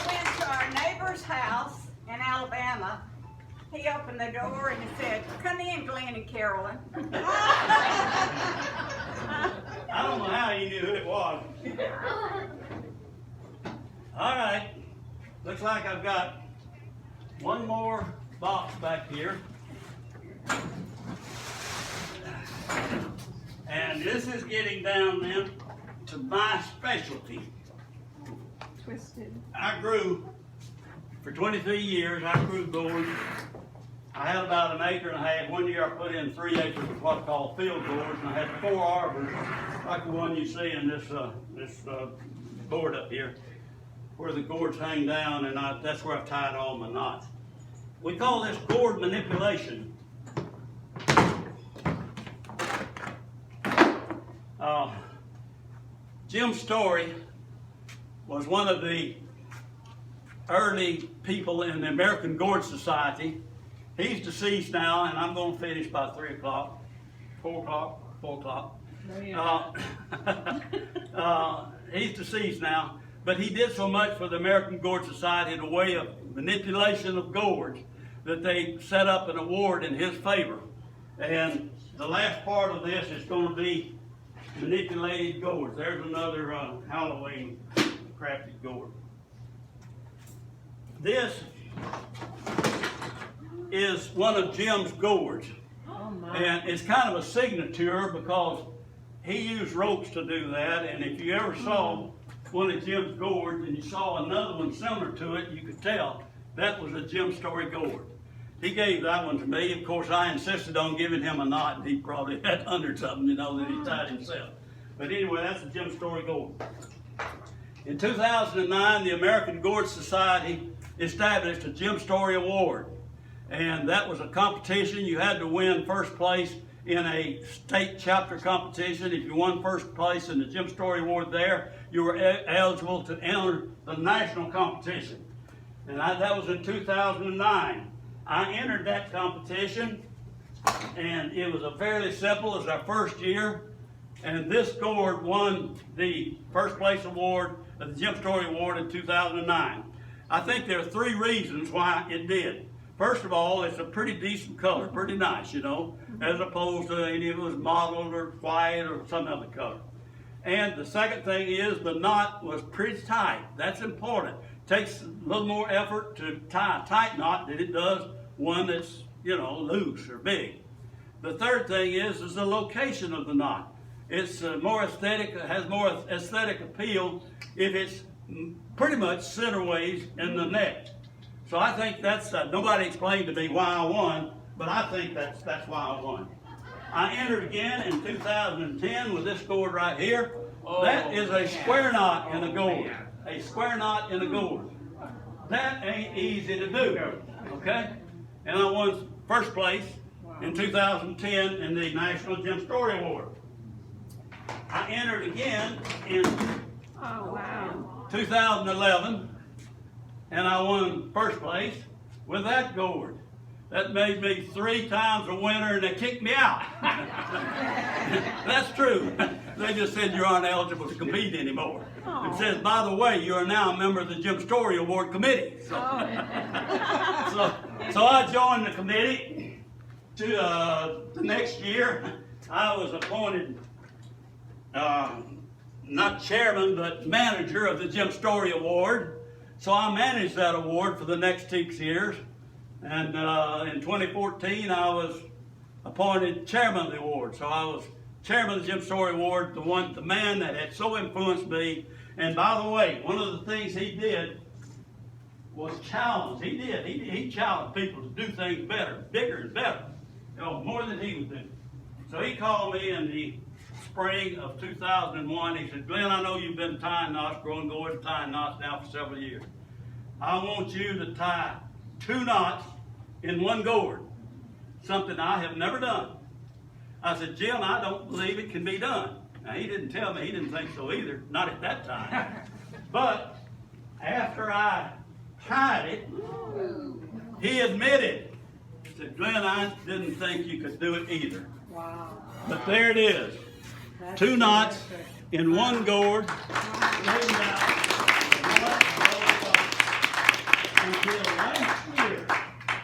went to our neighbor's house in Alabama. He opened the door and he said, "Come in, Glenn and Carolyn." I don't know how you knew who it was. All right. Looks like I've got one more box back here. And this is getting down then to my specialty. Twisted. I grew, for 23 years, I grew gourds. I had about an acre and a half. One year I put in 3 acres of what's called field gourds, and I had 4 arbors, like the one you see in this board up here, where the gourds hang down, and that's where I've tied all my knots. We call this gourd manipulation. Jim Story was one of the early people in the American Gourd Society. He's deceased now, and I'm going to finish by 3 o'clock, 4 o'clock, 4 o'clock. He's deceased now, but he did so much for the American Gourd Society in the way of manipulation of gourds that they set up an award in his favor. And the last part of this is going to be manipulated gourds. There's another Halloween crafted gourd. This is one of Jim's gourds. And it's kind of a signature because he used ropes to do that. And if you ever saw one of Jim's gourds and you saw another one similar to it, you could tell that was a Jim Story gourd. He gave that one to me. Of course, I insisted on giving him a knot, and he probably had hundreds of them, that he tied himself. But anyway, that's a Jim Story gourd. In 2009, the American Gourd Society established a Jim Story Award. And that was a competition. You had to win first place in a state chapter competition. If you won first place in the Jim Story Award there, you were eligible to enter the national competition. And that was in 2009. I entered that competition, and it was a fairly simple. It was our first year, and this gourd won the first place award of the Jim Story Award in 2009. I think there are 3 reasons why it did. First of all, it's a pretty decent color, pretty nice, as opposed to any of it was mottled or white or some other color. And the second thing is the knot was pretty tight. That's important. Takes a little more effort to tie a tight knot than it does one that's, loose or big. The third thing is the location of the knot. It's more aesthetic, it has more aesthetic appeal if it's pretty much centerways in the neck. So I think that's, nobody explained to me why I won, but I think that's why I won. I entered again in 2010 with this gourd right here. That is a square knot in a gourd. A square knot in a gourd. That ain't easy to do, okay? And I won first place in 2010 in the National Gem Story Award. I entered again in 2011, and I won first place with that gourd. That made me 3 times a winner, and they kicked me out. That's true. They just said you aren't eligible to compete anymore. It says, by the way, you are now a member of the Gem Story Award Committee. So, so I joined the committee to the next year. I was appointed not chairman, but manager of the Gem Story Award. So I managed that award for the next 6 years. And in 2014, I was appointed chairman of the award. So I was chairman of the Gem Story Award, the man that had so influenced me. And by the way, one of the things he did was challenge. He challenged people to do things better, bigger and better, more than he would do. So he called me in the spring of 2001. He said, Glenn, I know you've been tying knots, growing gourds and tying knots now for several years. I want you to tie 2 knots in one gourd, something I have never done. I said, Jim, I don't believe it can be done. Now, he didn't tell me, he didn't think so either, not at that time. But after I tried it, he admitted, he said, Glenn, I didn't think you could do it either. Wow. But there it is, 2 knots in one gourd. Until last year,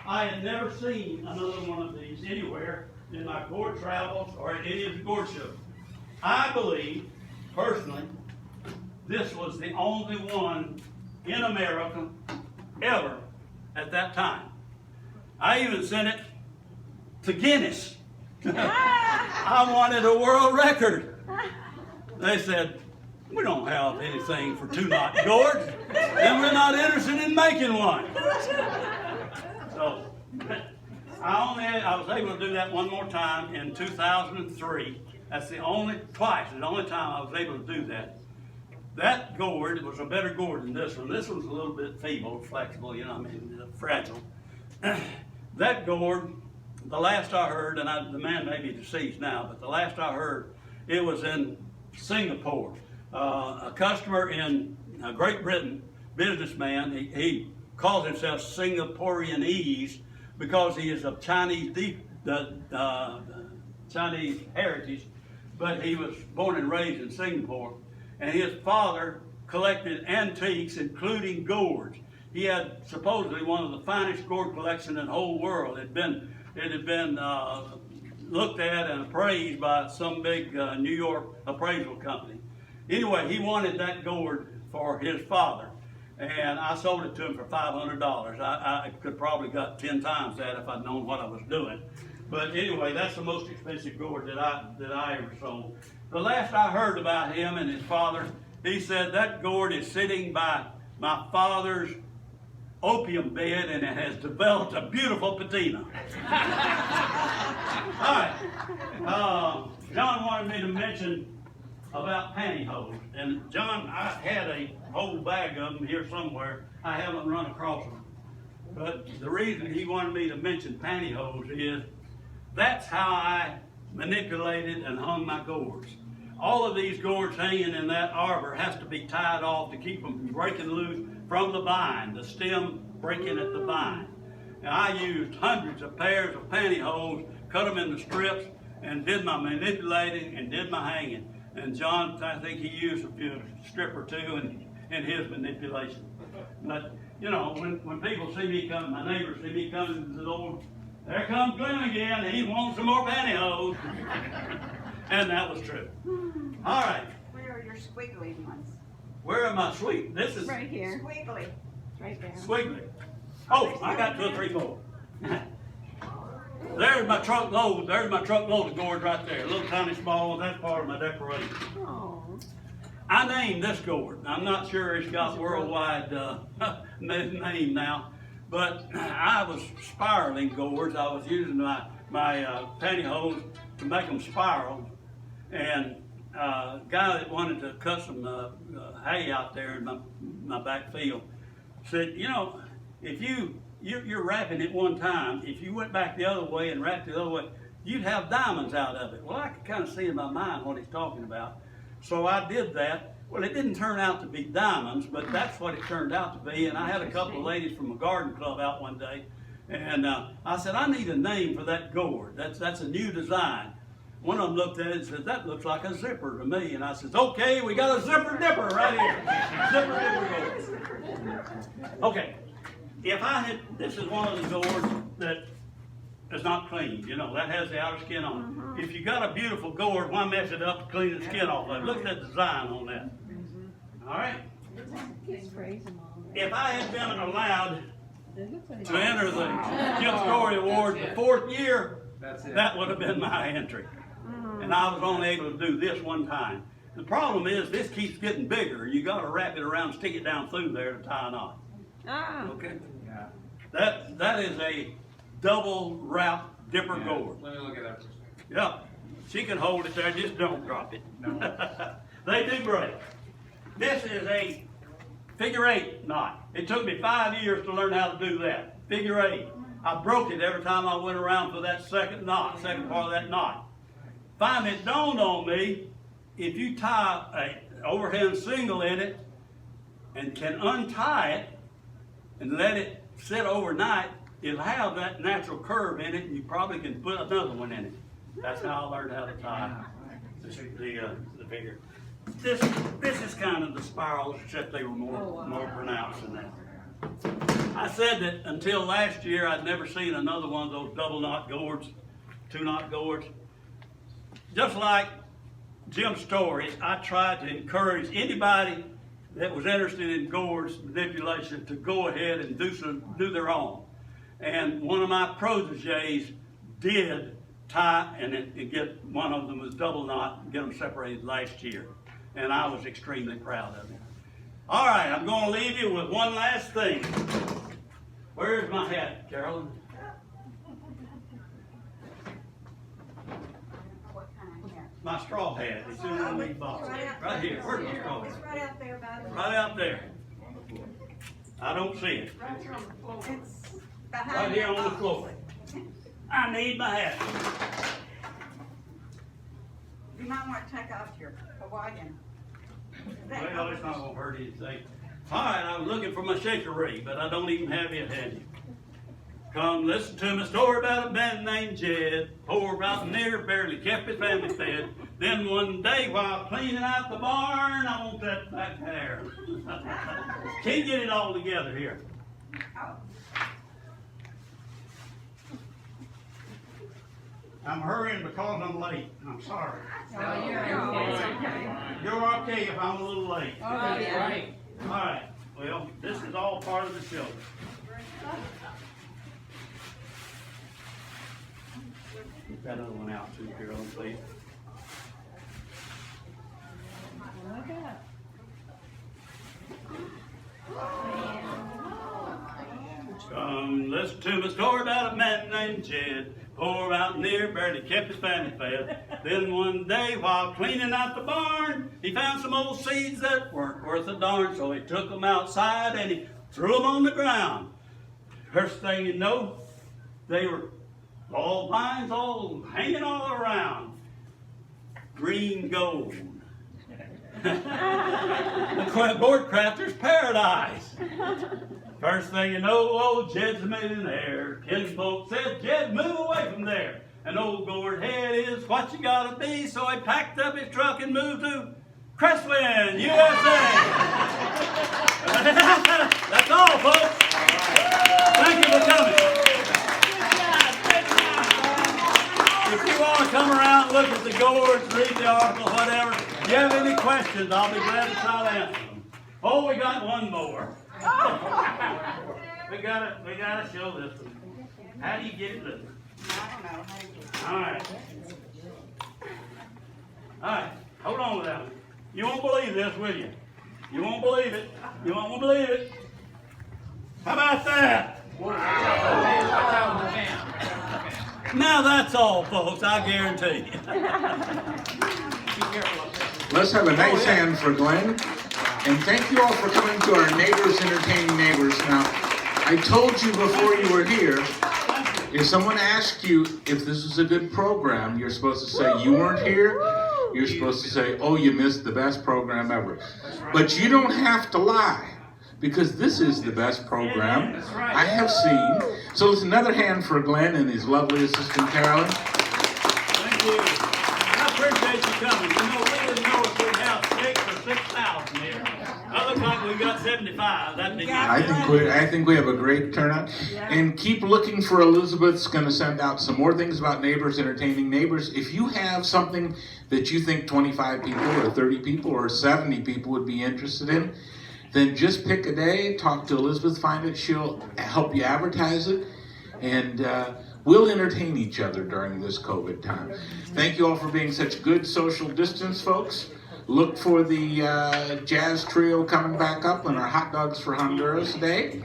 I had never seen another one of these anywhere in my gourd travels or at any of the gourd shows. I believe, personally, this was the only one in America ever at that time. I even sent it to Guinness. I wanted a world record. They said, we don't have anything for 2-knot gourds, and we're not interested in making one. So I was able to do that one more time in 2003. That's the only time I was able to do that. That gourd was a better gourd than this one. This one's a little bit feeble, flexible, fragile. That gourd, the last I heard, and the man may be deceased now, but the last I heard, it was in Singapore. A customer in Great Britain, businessman, he calls himself Singaporeanese because he is of Chinese Chinese heritage, but he was born and raised in Singapore. And his father collected antiques, including gourds. He had supposedly one of the finest gourd collections in the whole world. It had been looked at and appraised by some big New York appraisal company. Anyway, he wanted that gourd for his father, and I sold it to him for $500. I could probably got 10 times that if I'd known what I was doing. But anyway, that's the most expensive gourd that I ever sold. The last I heard about him and his father, he said that gourd is sitting by my father's opium bed, and it has developed a beautiful patina. All right. John wanted me to mention about pantyhose. And John, I had a whole bag of them here somewhere. I haven't run across them. But the reason he wanted me to mention pantyhose is that's how I manipulated and hung my gourds. All of these gourds hanging in that arbor has to be tied off to keep them from breaking loose from the vine, the stem breaking at the vine. And I used hundreds of pairs of pantyhose, cut them into strips, and did my manipulating and did my hanging. And John, I think he used a strip or two in his manipulation. But, when people see me coming, my neighbors see me coming to the door, there comes Glenn again, he wants some more pantyhose. And that was true. All right. Where are your squiggly ones? Where am I sweet? This is Right here. Squiggly. Right there. squiggly. Oh, I got 2 or 3 more. There's my truckload. There's my truckload of gourds right there. Little tiny small ones. That's part of my decoration. Oh. I named this gourd. I'm not sure it's got worldwide name now, but I was spiraling gourds. I was using my pantyhose to make them spiral. And a guy that wanted to cut some hay out there in my back field said, you know, if you're wrapping it one time, if you went back the other way and wrapped it the other way, you'd have diamonds out of it. Well, I could kind of see in my mind what he's talking about. So I did that. Well, it didn't turn out to be diamonds, but that's what it turned out to be. And I had a couple of ladies from a garden club out one day, and I said, I need a name for that gourd. That's a new design. One of them looked at it and said, that looks like a zipper to me. And I said, okay, we got a zipper dipper right here. Zipper dipper gourd. Okay, if I had, this is one of the gourds that is not clean, you know, that has the outer skin on it. If you got a beautiful gourd, why mess it up to clean the skin off of it? Look at that design on that. All right? If I had been allowed to enter the Jim Story Award the 4th year, that would have been my entry. And I was only able to do this one time. The problem is this keeps getting bigger. You got to wrap it around, stick it down through there to tie a knot. Okay? That is a double wrap dipper gourd. Let me look at that for a second. Yeah, she can hold it there, just don't drop it. No. They do break. This is a figure 8 knot. It took me 5 years to learn how to do that. Figure 8. I broke it every time I went around for that second knot, second part of that knot. Finally, it dawned on me, if you tie a overhand single in it and can untie it and let it sit overnight, it'll have that natural curve in it, and you probably can put another one in it. That's how I learned how to tie the figure. This is kind of the spirals, except they were more pronounced than that. I said that until last year, I'd never seen another one of those double knot gourds, 2-knot gourds. Just like Jim's story, I tried to encourage anybody that was interested in gourds manipulation to go ahead and do their own. And one of my proteges did tie and get one of them was double knot and get them separated last year. And I was extremely proud of it. All right, I'm going to leave you with one last thing. Where's my hat, Carolyn? My straw hat. It's in one of these boxes. Right here. Where's my straw hat? It's right out there by the. Right out there. I don't see it. It's behind. Right here that on the box. floor. I need my hat. You might want to take off your Hawaiian. Well, it's not going to hurt anything. All right, I was looking for my shakeree, but I don't even have it handy. Come listen to my story about a man named Jed. Poor out near, barely kept his family fed. Then one day while cleaning out the barn, I want that back hair. Can't get it all together here. I'm hurrying because I'm late. I'm sorry. Oh, you're okay. You're okay if I'm a little late. Oh, yeah. All right. Well, this is all part of the show. Get that other one out too, Carolyn, please. Look at Listen to my story about a man named Jed. Poor out near, barely kept his family fed. Then one day, while cleaning out the barn, he found some old seeds that weren't worth a darn. So he took them outside and he threw them on the ground. First thing you know, they were all vines all hanging all around. Green gold. The board crafter's paradise. First thing you know, old Jed's a millionaire. Kinfolk said, Jed, move away from there. An old gourd head is what you gotta be. So he packed up his truck and moved to Crestland, USA. That's all, folks. Thank you for coming. If you want to come around, look at the gourds, read the article, whatever. If you have any questions, I'll be glad to try to answer them. Oh, we got one more. We gotta show this one. How do you get it loose? I don't know how to do it. All right. All right. Hold on with that one. You won't believe this, will you? You won't believe it. You won't believe it. How about that? Now that's all, folks, I guarantee. Let's have a nice hand for Glenn. And thank you all for coming to our Neighbors Entertaining Neighbors. Now, I told you before you were here, if someone asked you if this was a good program, you're supposed to say you weren't here. You're supposed to say, oh, you missed the best program ever. But you don't have to lie, because this is the best program I have seen. So it's another hand for Glenn and his lovely assistant, Carolyn. Thank you. I appreciate you coming. You know, we didn't know if we'd have 6,000 or 6,000 here. I look like we got 75. That'd be nice. I think we have a great turnout. And keep looking for Elizabeth's going to send out some more things about Neighbors Entertaining Neighbors. If you have something that you think 25 people or 30 people or 70 people would be interested in, then just pick a day, talk to Elizabeth, find it. She'll help you advertise it. And we'll entertain each other during this COVID time. Thank you all for being such good social distance folks. Look for the jazz trio coming back up on our Hot Dogs for Honduras Day.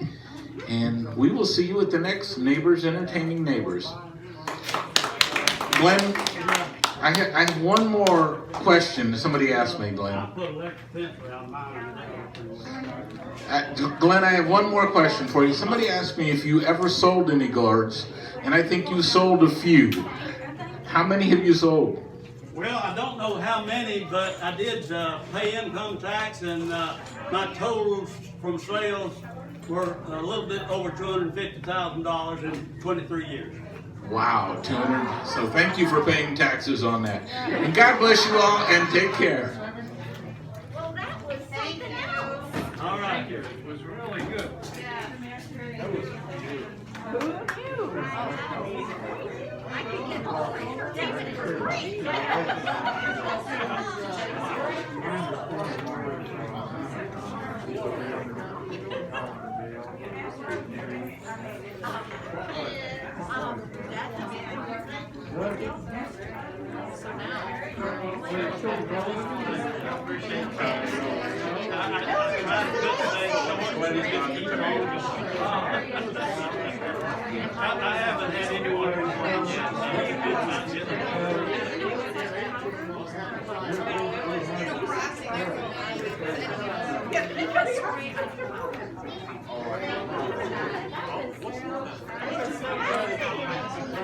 And we will see you at the next Neighbors Entertaining Neighbors. Glenn, I have one more question. Somebody asked me, Glenn. Glenn, I have one more question for you. Somebody asked me if you ever sold any gourds, and I think you sold a few. How many have you sold? Well, I don't know how many, but I did pay income tax, and my totals from sales were a little bit over $250,000 in 23 years. Wow, 200. So thank you for paying taxes on that. And God bless you all, and take care. Well, that was something else. All right. It was really good. I could get all David is great. I